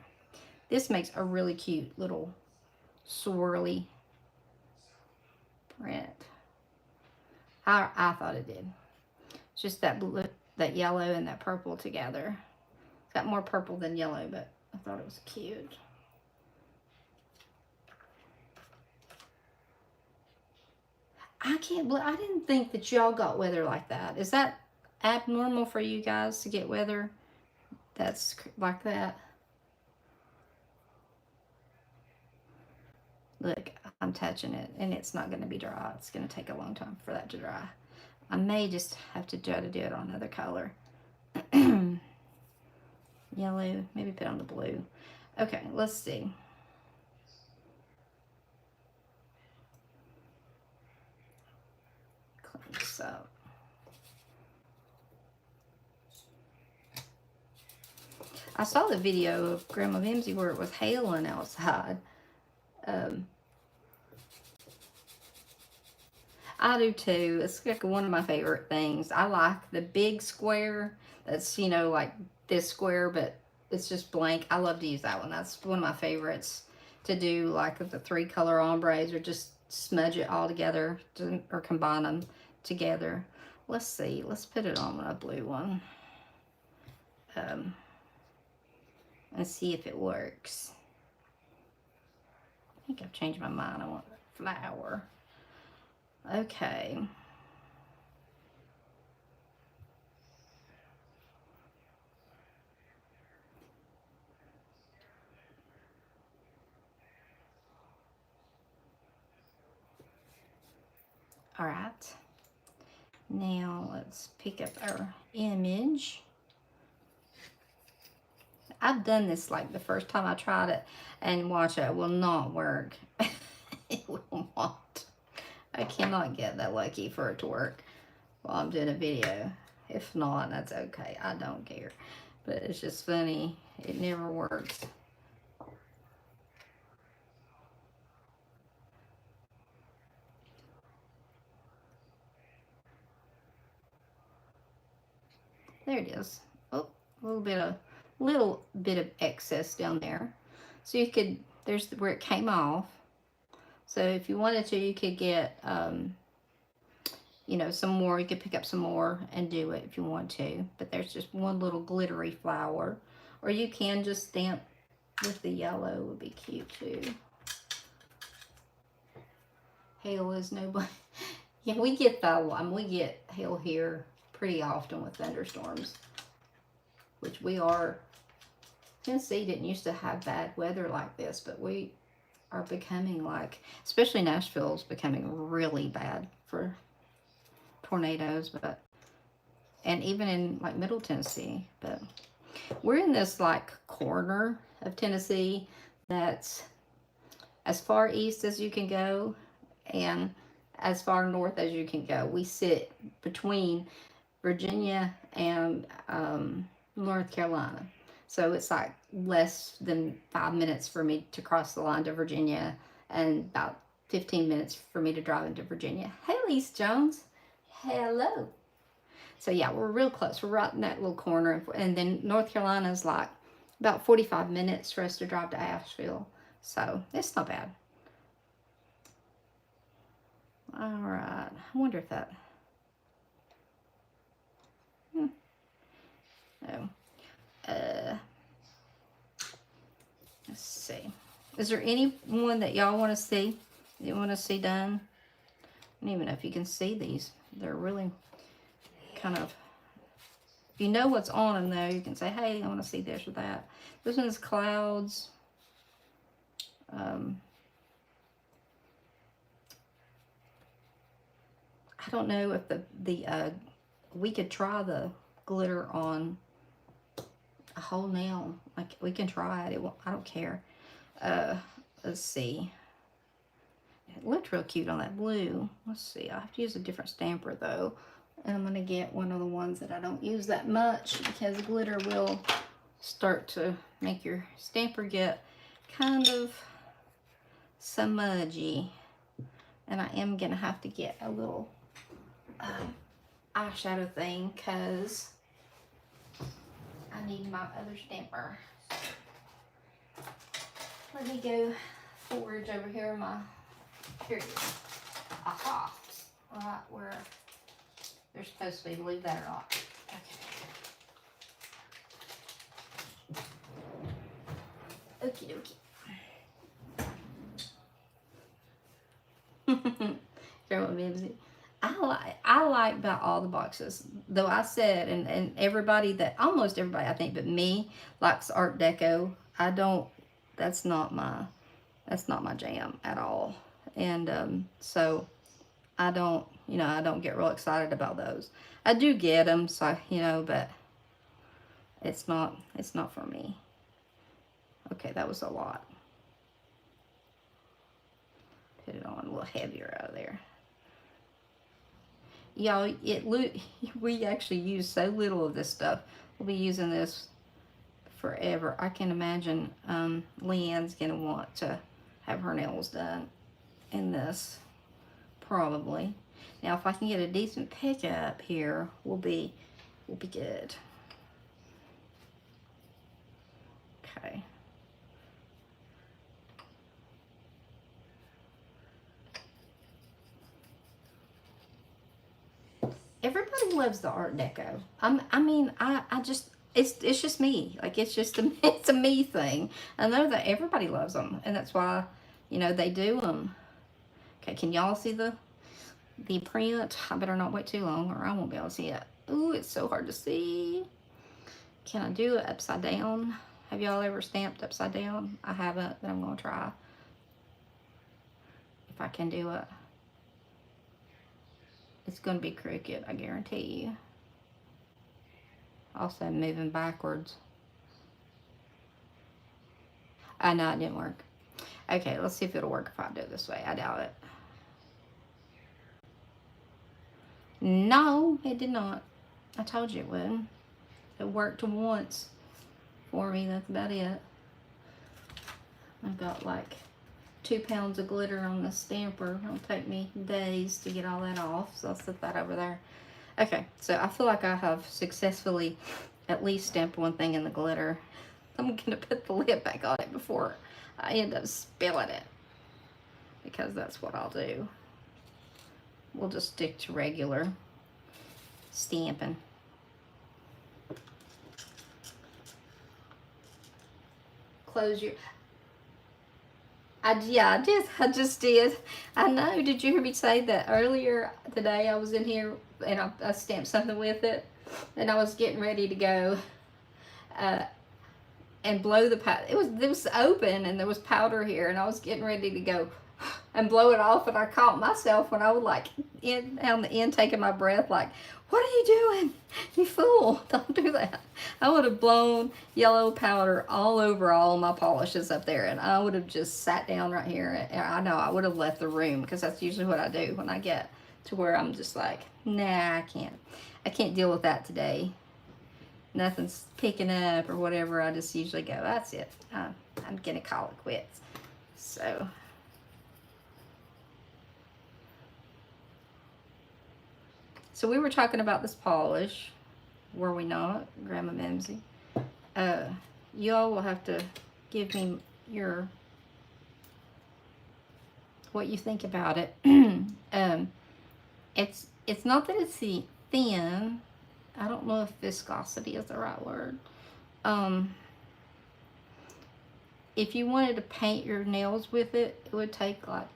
This makes a really cute little swirly print. I thought it did. It's just that blue, that yellow, and that purple together. It's got more purple than yellow, but I thought it was cute. I can't believe, I didn't think that y'all got weather like that. Is that abnormal for you guys to get weather that's like that? Look, I'm touching it, and it's not going to be dry. It's going to take a long time for that to dry. I may just have to try to do it on another color. Yellow, maybe put on the blue. Okay, let's see. Clean this up. I saw the video of Grandma Mimsy where it was hailing outside. I do too. It's like one of my favorite things. I like the big square that's, you know, like this square, but it's just blank. I love to use that one. That's one of my favorites to do, like the 3-color ombres, or just smudge it all together or combine them together. Let's see. Let's put it on a blue one. And see if it works. I think I've changed my mind. I want a flower. Okay. All right. Now let's pick up our image. I've done this like the first time I tried it, and watch, it will not work. It will not. I cannot get that lucky for it to work while I'm doing a video. If not, that's okay. I don't care. But it's just funny. It never works. There it is. Oh, a little bit of excess down there. So you could, there's where it came off. So if you wanted to, you could get you know, some more. You could pick up some more and do it if you want to. But there's just one little glittery flower. Or you can just stamp with the yellow, would be cute too. Hail is nobody. Yeah, we get that one. We get hail here pretty often with thunderstorms, which we are. Tennessee didn't used to have bad weather like this, but we are becoming like, especially Nashville's becoming really bad for tornadoes, but, and even in like Middle Tennessee. But we're in this like corner of Tennessee that's as far east as you can go and as far north as you can go. We sit between Virginia and North Carolina. So it's like less than 5 minutes for me to cross the line to Virginia and about 15 minutes for me to drive into Virginia. Hey, Lise Jones. Hello. So yeah, we're real close. We're right in that little corner. And then North Carolina is like about 45 minutes for us to drive to Asheville. So it's not bad. All right. I wonder if that... No. Let's see. Is there any one that y'all want to see? You want to see done? I don't even know if you can see these. They're really kind of... If you know what's on them, though, you can say, hey, I want to see this or that. This one's clouds. I don't know if we could try the glitter on a whole nail. Like, we can try it. I don't care. Let's see. It looked real cute on that blue. Let's see. I have to use a different stamper though. And I'm going to get one of the ones that I don't use that much, because glitter will start to make your stamper get kind of smudgy. And I am going to have to get a little eyeshadow thing, because I need my other stamper. Let me go forward over here in my, here it is. Aha. Right where they're supposed to be, believe that or not. Okay. Okie dokie. Throw it, Bibsy. I like about all the boxes, though I said, and everybody that, almost everybody I think but me, likes Art Deco. I don't, that's not my jam at all. And so I don't, I don't get real excited about those. I do get them, so, but it's not for me. Okay, that was a lot. Put it on a little heavier out of there. Y'all, we actually use so little of this stuff. We'll be using this forever. I can imagine Leanne's gonna want to have her nails done in this, probably. Now, if I can get a decent pickup here, we'll be good. Okay. Everybody loves the Art Deco. I just, it's just me. Like, it's a me thing. I know that everybody loves them, and that's why, they do them. Okay, can y'all see the print? I better not wait too long, or I won't be able to see it. Ooh, it's so hard to see. Can I do it upside down? Have y'all ever stamped upside down? I haven't, but I'm gonna try. If I can do it. It's going to be crooked, I guarantee you. Also moving backwards. I know it didn't work. Okay, let's see if it'll work if I do it this way. I doubt it. No, it did not. I told you it would. It worked once for me. That's about it. I've got like 2 pounds of glitter on the stamper. It'll take me days to get all that off, so I'll set that over there. Okay, so I feel like I have successfully at least stamped one thing in the glitter. I'm gonna put the lid back on it before I end up spilling it, because that's what I'll do we'll just stick to regular stamping. Close your... I just did. I know. Did you hear me say that earlier today? I was in here and I stamped something with it, and I was getting ready to go and blow the powder. It was open and there was powder here, and I was getting ready to go and blow it off, and I caught myself when I was like on the end taking my breath, like, what are you doing? You fool! Don't do that. I would have blown yellow powder all over all my polishes up there, and I would have just sat down right here. And I know I would have left the room, because that's usually what I do when I get to where I'm just like, nah, I can't deal with that today. Nothing's picking up or whatever. I just usually go, that's it. I'm gonna call it quits. So we were talking about this polish, were we not, Grandma Mimsy? Y'all will have to give me what you think about it. It's not that it's thin. I don't know if viscosity is the right word. If you wanted to paint your nails with it, it would take like,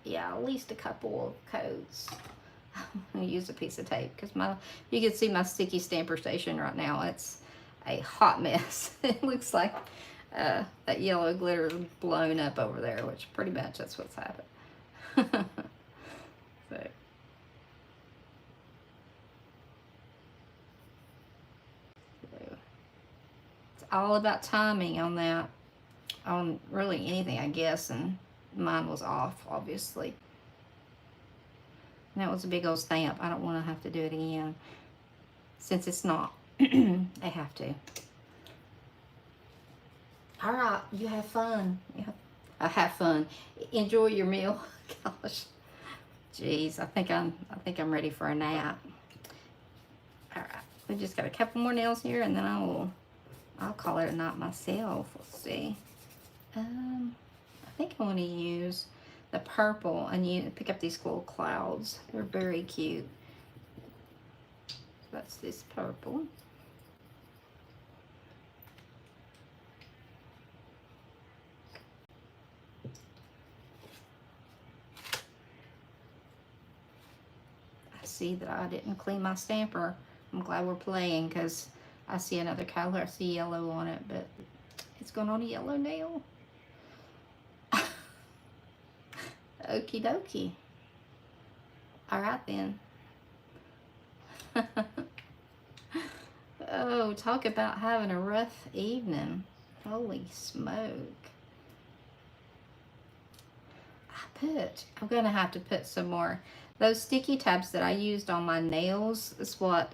yeah, at least a couple of coats. I'm gonna use a piece of tape because you can see my sticky stamper station right now. It's a hot mess. It looks like that yellow glitter is blown up over there, which pretty much that's what's happened. So. It's all about timing on that, on really anything, I guess, and mine was off, obviously. And that was a big old stamp. I don't want to have to do it again. Since it's not. I have to. All right. You have fun. Have fun. Enjoy your meal. Gosh. Jeez. I think I'm ready for a nap. All right. We just got a couple more nails here, and then I'll call it a night myself. Let's see. I think I want to use the purple, and you pick up these little clouds. They're very cute. That's this purple. I see that I didn't clean my stamper. I'm glad we're playing, because I see another color. I see yellow on it, but it's going on a yellow nail. Okie dokie. All right then. Oh, talk about having a rough evening. Holy smoke. I'm gonna have to put some more. Those sticky tabs that I used on my nails is what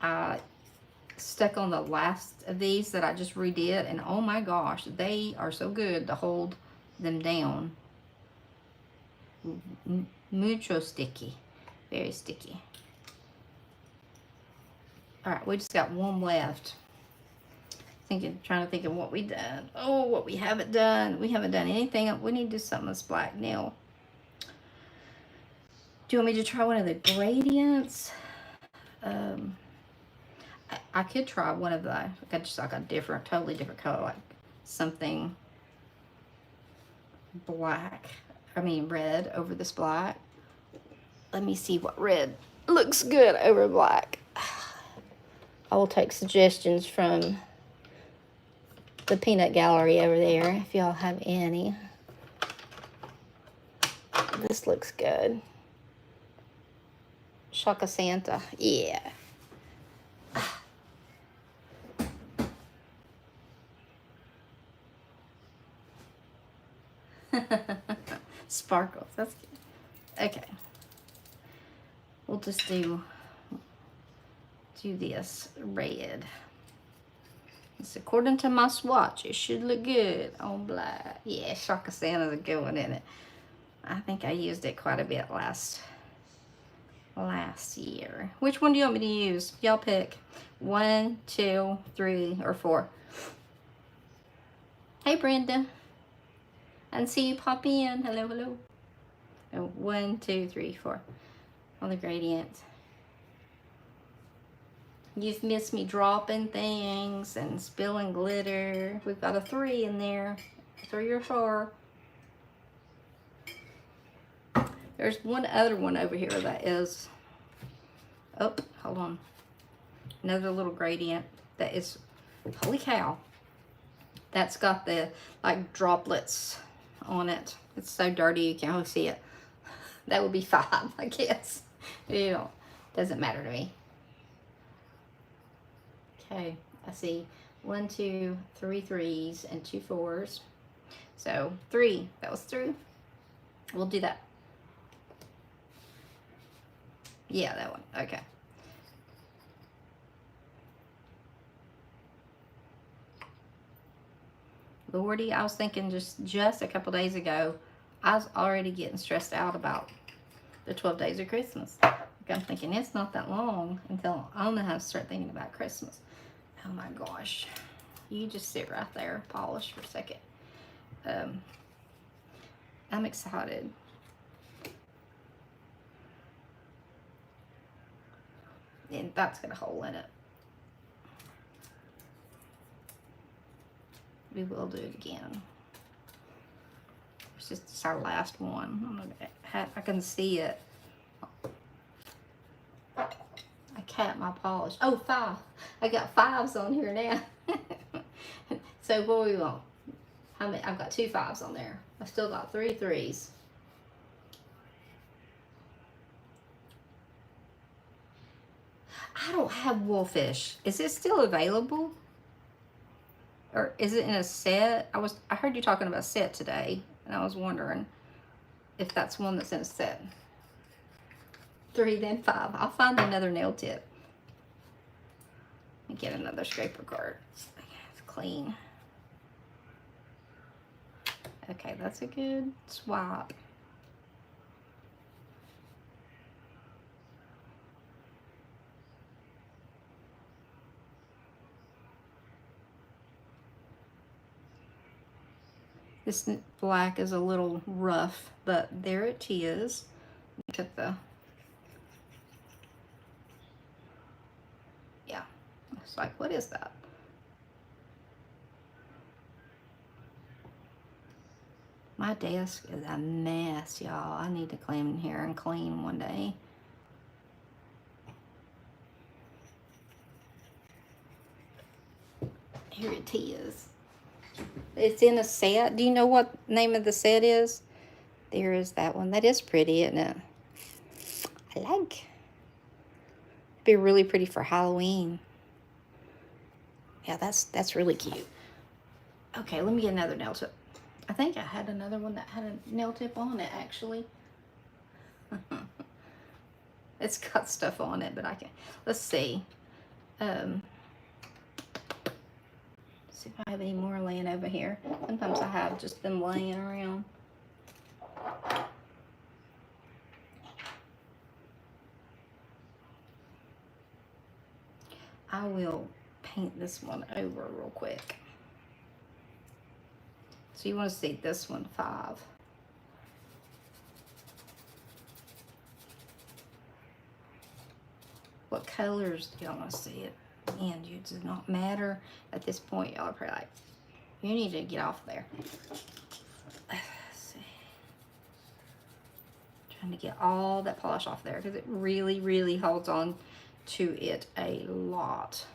I stuck on the last of these that I just redid, and oh my gosh, they are so good to hold them down. Mucho sticky. Very sticky. Alright, we just got one left. Trying to think of what we done. Oh, what we haven't done. We haven't done anything. We need to do something with this black nail. Do you want me to try one of the gradients? I could try one of the, just like a totally different color, like something black. Red over this black. Let me see what red looks good over black. I will take suggestions from the peanut gallery over there if y'all have any. This looks good. Shaka Santa, yeah. Sparkles, that's good. Okay. We'll just do this red. It's according to my swatch. It should look good on black. Yeah, Shaka Santa's a good one, isn't it? I think I used it quite a bit last year. Which one do you want me to use? Y'all pick. 1, 2, 3, or 4. Hey, Brenda. And see you pop in. Hello, hello. Oh, 1, 2, 3, 4 on the gradient. You've missed me dropping things and spilling glitter. We've got a 3 in there, 3 or 4. There's one other one over here that is, oh, hold on. Another little gradient that is, holy cow. That's got the, like, droplets on it. It's so dirty you can't really see it. That would be 5, I guess. You know, doesn't matter to me. Okay, I see 1, 2, 3 3s and 2 4s. So 3, that was through. We'll do that. Yeah, that one, okay. Lordy, I was thinking just a couple days ago, I was already getting stressed out about the 12 days of Christmas. I'm thinking it's not that long until I'm gonna have to start thinking about Christmas. Oh my gosh. You just sit right there, polish for a second. I'm excited. And that's got a hole in it. We will do it again. It's just our last one. I can see it. I capped my polish. Oh, 5. I got 5s on here now. So what do we want? How many? I've got 2 5s on there. I've still got 3 3s. I don't have Wolfish. Is it still available? Or is it in a set? I heard you talking about a set today, and I was wondering if that's one that's in a set. 3, then 5. I'll find another nail tip. Let me get another scraper card. It's clean. Okay, that's a good swap. This black is a little rough, but there it is. Look at the, yeah, it's like, what is that? My desk is a mess, y'all. I need to come in here and clean one day. Here it is. It's in a set. Do you know what name of the set is? There is that one. That is pretty, isn't it? I like. It'd be really pretty for Halloween. Yeah, that's really cute. Okay, let me get another nail tip. I think I had another one that had a nail tip on it, actually. It's got stuff on it, but I can. Let's see. See if I have any more laying over here. Sometimes I have just them laying around. I will paint this one over real quick. So you want to see this one 5. What colors do y'all want to see it? And it does not matter at this point. Y'all are probably like, you need to get off there. Let's see. Trying to get all that polish off there because it really, really holds on to it a lot.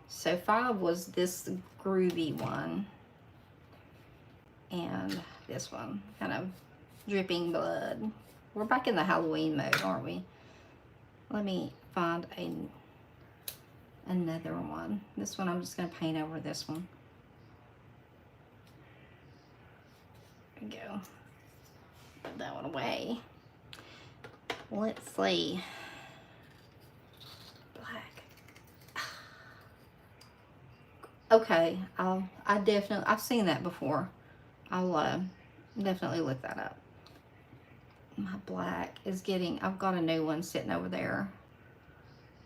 So 5 was this groovy one, and this one kind of dripping blood. We're back in the Halloween mode, aren't we? Let me find another one. This one I'm just going to paint over this one. There we go. Put that one away. Let's see. Black. Okay, I've seen that before. I'll definitely look that up. My black is getting, I've got a new one sitting over there.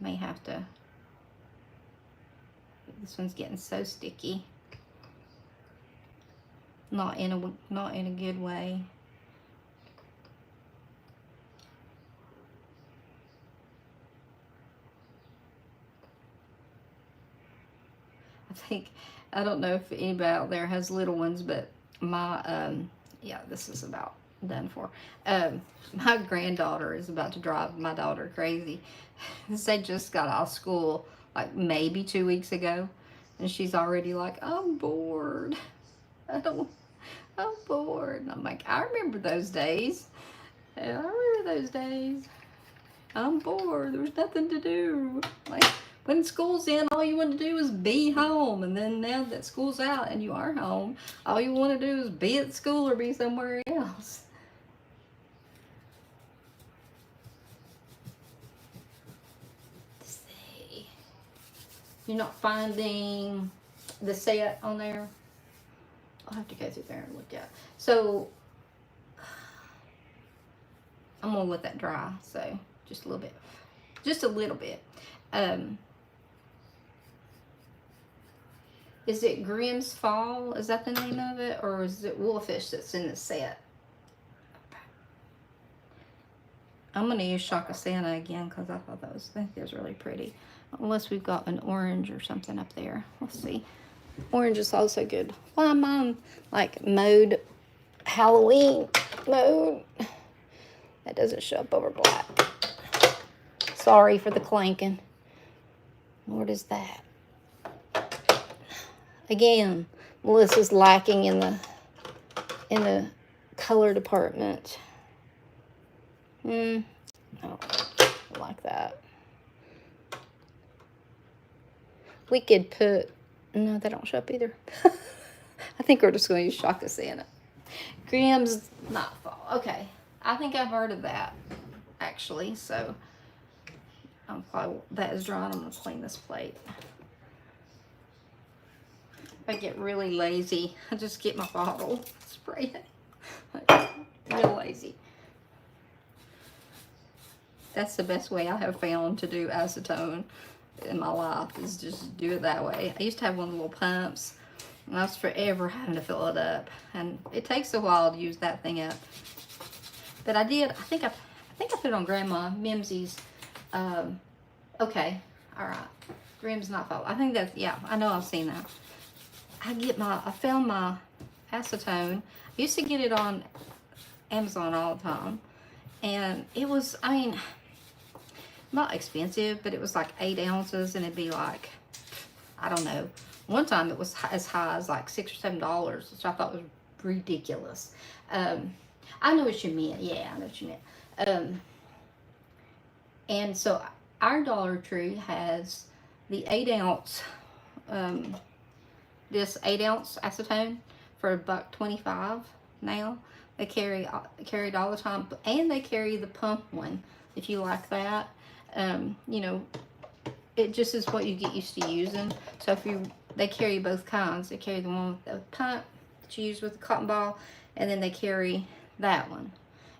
May have to, this one's getting so sticky. not in a good way. I don't know if anybody out there has little ones, but my yeah, this is about done for. My granddaughter is about to drive my daughter crazy. They just got out of school like maybe 2 weeks ago, and she's already like, I'm bored. I don't. I'm bored. And I'm like, I remember those days. Yeah, I remember those days. I'm bored. There's nothing to do. Like, when school's in, all you want to do is be home. And then now that school's out and you are home, all you want to do is be at school or be somewhere else. Let's see. You're not finding the set on there? I'll have to go through there and look at. So I'm gonna let that dry. So just a little bit, just a little bit. Is it Grimm's Fall? Is that the name of it, or is it Wolfish that's in the set? I'm gonna use Shaka Santa again because I think it was really pretty. Unless we've got an orange or something up there. Let's see. Orange is also good. Well, I'm on like mode, Halloween mode. That doesn't show up over black. Sorry for the clanking. What is that? Again, Melissa's lacking in the color department. I don't like that. We could put, no, they don't show up either. I think we're just going to use Shaka Santa. Grimm's Nightfall. Okay, I think I've heard of that, actually. So, that is dry. I'm going to clean this plate. If I get really lazy, I just get my bottle, spray it. Like, real lazy. That's the best way I have found to do acetone in my life, is just do it that way. I used to have one of the little pumps, and I was forever having to fill it up, and it takes a while to use that thing up. But I did. I think I put it on Grandma Mimsey's. Okay, all right. Grimm's Nightfall. I think that's, yeah. I know I've seen that. I found my acetone. I used to get it on Amazon all the time, and it was, I mean, not expensive, but it was like 8 ounces, and it'd be like, I don't know. One time it was as high as like $6 or $7, which I thought was ridiculous. I know what you meant. Yeah, I know what you meant. And so our Dollar Tree has the 8 ounce, this 8 ounce acetone for $1.25 now. They carry it all the time, and they carry the pump one if you like that. You know, it just is what you get used to using. So they carry both kinds. They carry the one with the pump that you use with the cotton ball, and then they carry that one.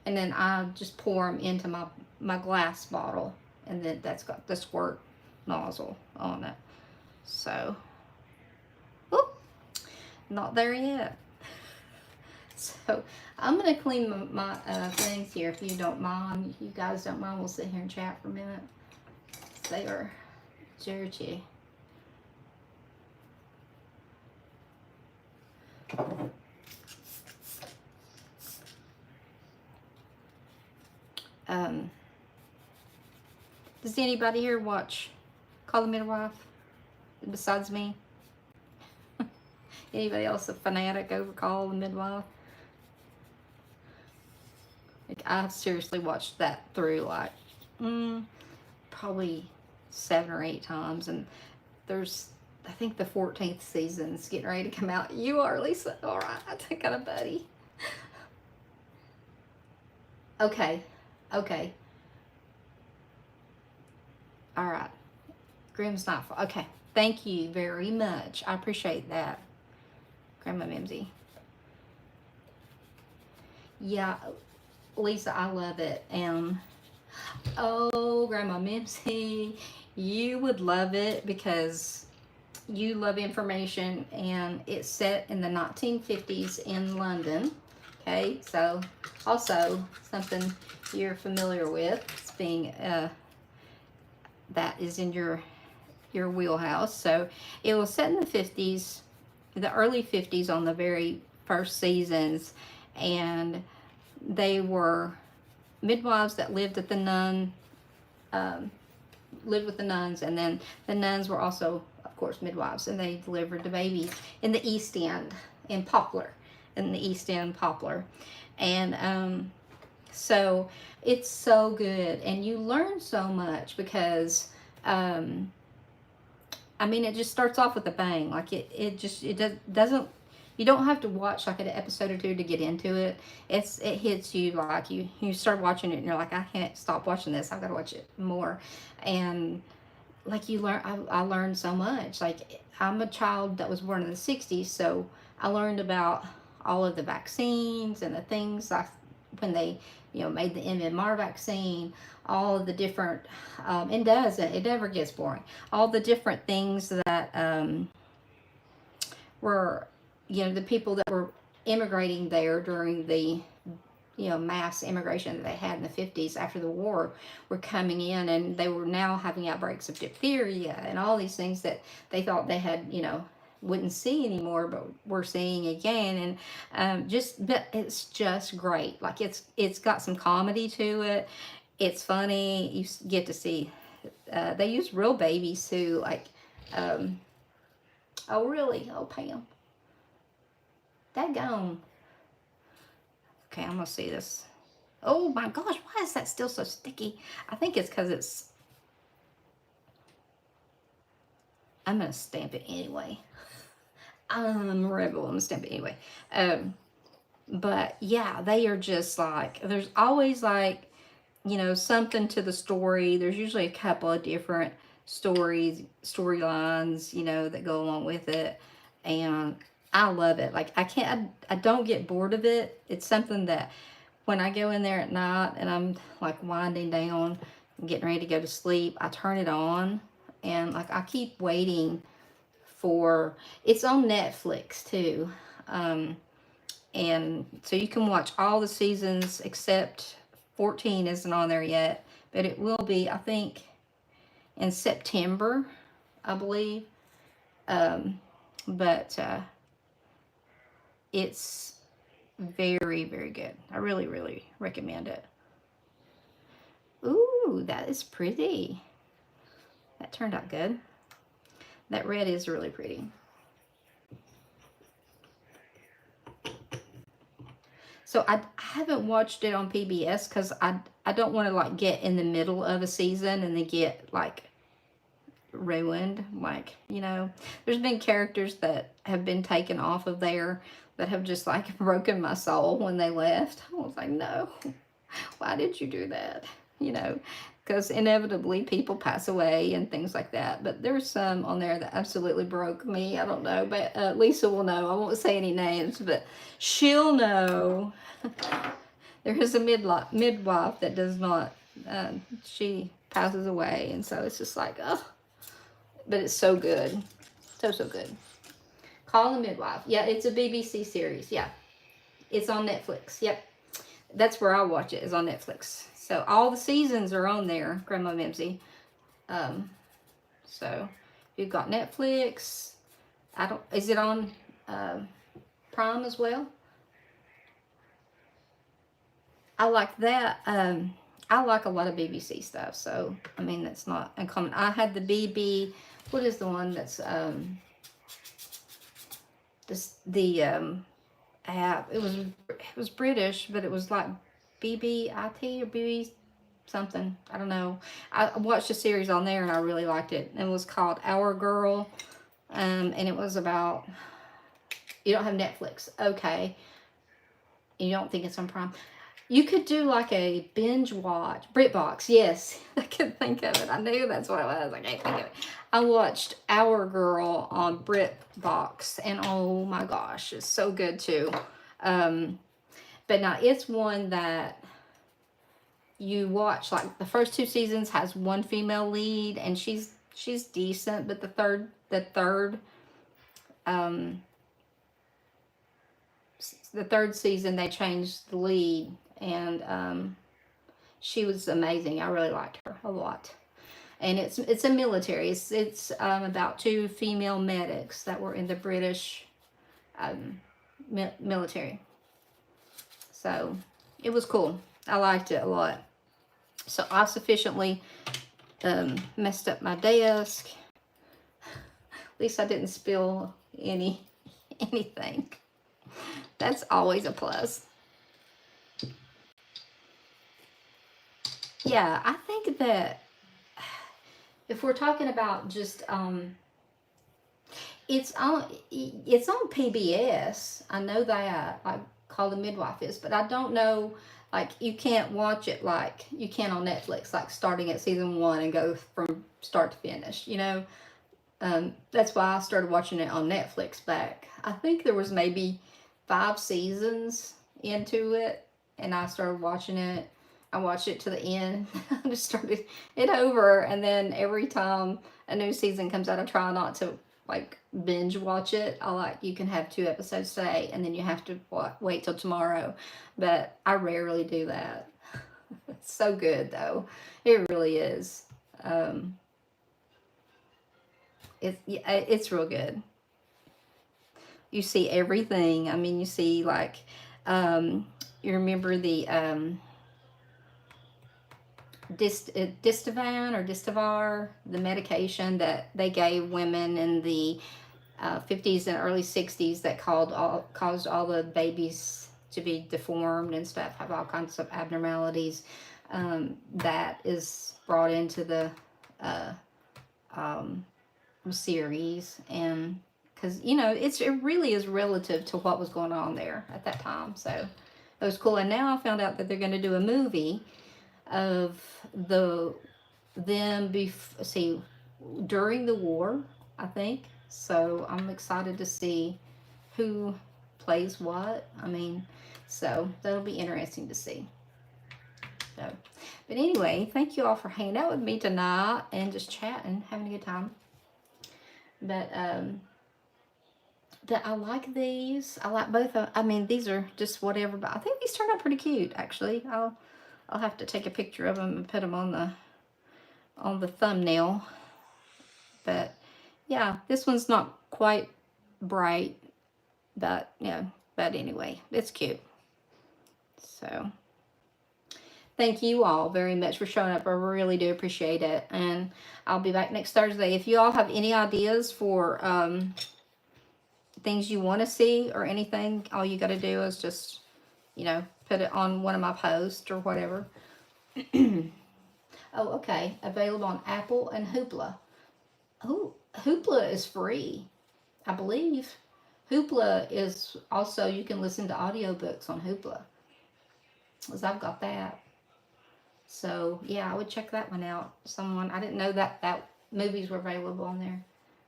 And then I just pour them into my glass bottle, and then that's got the squirt nozzle on it. So, whoop, not there yet. So I'm gonna clean my things here, if you don't mind. You guys don't mind, we'll sit here and chat for a minute. They are dirty. Does anybody here watch Call the Midwife besides me? Anybody else a fanatic over Call the Midwife? Like, I've seriously watched that through like probably 7 or 8 times, and there's, I think the 14th season's getting ready to come out. You are, Lisa? All right, I got a buddy. Okay. All right. Grimm's Nightfall. Okay. Thank you very much. I appreciate that, Grandma Mimsy. Yeah, Lisa, I love it. And oh, Grandma Mimsy, you would love it because you love information, and it's set in the 1950s in London. Okay, so also something you're familiar with, it's being that is in your wheelhouse. So it was set in the 50s, the early 50s, on the very first seasons, and they were midwives that lived at the nun, lived with the nuns, and then the nuns were also, of course, midwives, and they delivered the babies in the East End, in Poplar, in the East End, Poplar, and so it's so good, and you learn so much because. I mean, it just starts off with a bang. Like doesn't. You don't have to watch like an episode or two to get into it. It hits you like you start watching it and you're like, I can't stop watching this. I've got to watch it more, and like you learn. I learned so much. Like I'm a child that was born in the '60s, so I learned about all of the vaccines and the things like when they made the MMR vaccine, all of the different it never gets boring, all the different things that were the people that were immigrating there during the mass immigration that they had in the 50s after the war were coming in, and they were now having outbreaks of diphtheria and all these things that they thought they had wouldn't see anymore, but we're seeing again. And but it's just great. Like it's got some comedy to it. It's funny. You get to see they use real babies too. Like oh really? Oh Pam, daggone. Okay, I'm gonna see this. Oh my gosh, why is that still so sticky? I think it's because I'm gonna stamp it anyway. I'm a rebel. I'm gonna stamp it anyway. But yeah, they are just like, there's always like, something to the story. There's usually a couple of different storylines, that go along with it. And I love it. Like I don't get bored of it. It's something that when I go in there at night and I'm like winding down, getting ready to go to sleep, I turn it on, and like I keep waiting for, it's on Netflix too. And so you can watch all the seasons except 14 isn't on there yet, but it will be, I think, in September, I believe. But it's very, very good. I really, really recommend it. Ooh, that is pretty. That turned out good. That red is really pretty. So I haven't watched it on PBS because I don't want to like get in the middle of a season and then get like ruined. Like, there's been characters that have been taken off of there that have just like broken my soul when they left. I was like, no, why did you do that? Because inevitably people pass away and things like that. But there's some on there that absolutely broke me. I don't know, but Lisa will know. I won't say any names, but she'll know. There is a midwife that does not, she passes away, and so it's just like, oh, but it's so good. So good. Call the Midwife. Yeah, it's a BBC series. Yeah, it's on Netflix. Yep, that's where I watch it, is on Netflix. So all the seasons are on there, Grandma Mimsy. So you've got Netflix. Is it on Prime as well? I like that. I like a lot of BBC stuff, so I mean that's not uncommon. I had the BB. What is the one that's app? It was British, but it was like BBIT or BB something. I don't know. I watched a series on there and I really liked it. It was called Our Girl, and it was about. You don't have Netflix, okay? You don't think it's on Prime? You could do like a binge watch. BritBox, yes. I couldn't think of it. I knew that's what it was. I can't think of it. I watched Our Girl on BritBox, and oh my gosh, it's so good too. But now it's one that you watch, like the first 2 seasons has one female lead, and she's she's decent, but um, the third season they changed the lead, and she was amazing. I really liked her a lot. And it's a military. It's about two female medics that were in the British military. So it was cool. I liked it a lot. So I sufficiently messed up my desk. At least I didn't spill anything. That's always a plus. Yeah, I think that if we're talking about just it's on PBS. I know that, like Call the Midwife is, but I don't know, like you can't watch it like you can on Netflix, like starting at season 1 and go from start to finish, you know. That's why I started watching it on Netflix back. I think there was maybe 5 seasons into it, and I started watching it. I watched it to the end. I just started it over, and then every time a new season comes out, I try not to like binge watch it. I like, you can have 2 episodes today, and then you have to wait till tomorrow. But I rarely do that. It's so good though. It really is. It's real good. You see everything. I mean, you see like you remember the Distavan or Distavar, the medication that they gave women in the 50s and early 60s that caused all the babies to be deformed and stuff, have all kinds of abnormalities. That is brought into the series, and because you know it really is relative to what was going on there at that time, so it was cool. And now I found out that they're going to do a movie of them during the war, I think. So I'm excited to see who plays what. I mean, so that'll be interesting to see. So, but anyway, thank you all for hanging out with me tonight and just chatting, having a good time. But that I like these. I like both. I mean, these are just whatever, but I think these turned out pretty cute. Actually, I'll have to take a picture of them and put them on the thumbnail. But yeah, this one's not quite bright, but yeah. But anyway, it's cute. So thank you all very much for showing up. I really do appreciate it, and I'll be back next Thursday. If you all have any ideas for things you want to see or anything, all you got to do is just, you know, put it on one of my posts or whatever. Oh, okay. Available on Apple and Hoopla. Oh, Hoopla is free, I believe. Hoopla is also, you can listen to audiobooks on Hoopla, because I've got that. So yeah, I would check that one out. I didn't know that movies were available on there.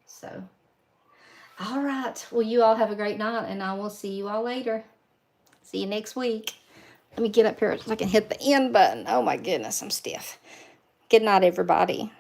So all right, well, you all have a great night, and I will see you all later. See you next week. Let me get up here so I can hit the end button. Oh my goodness, I'm stiff. Good night, everybody.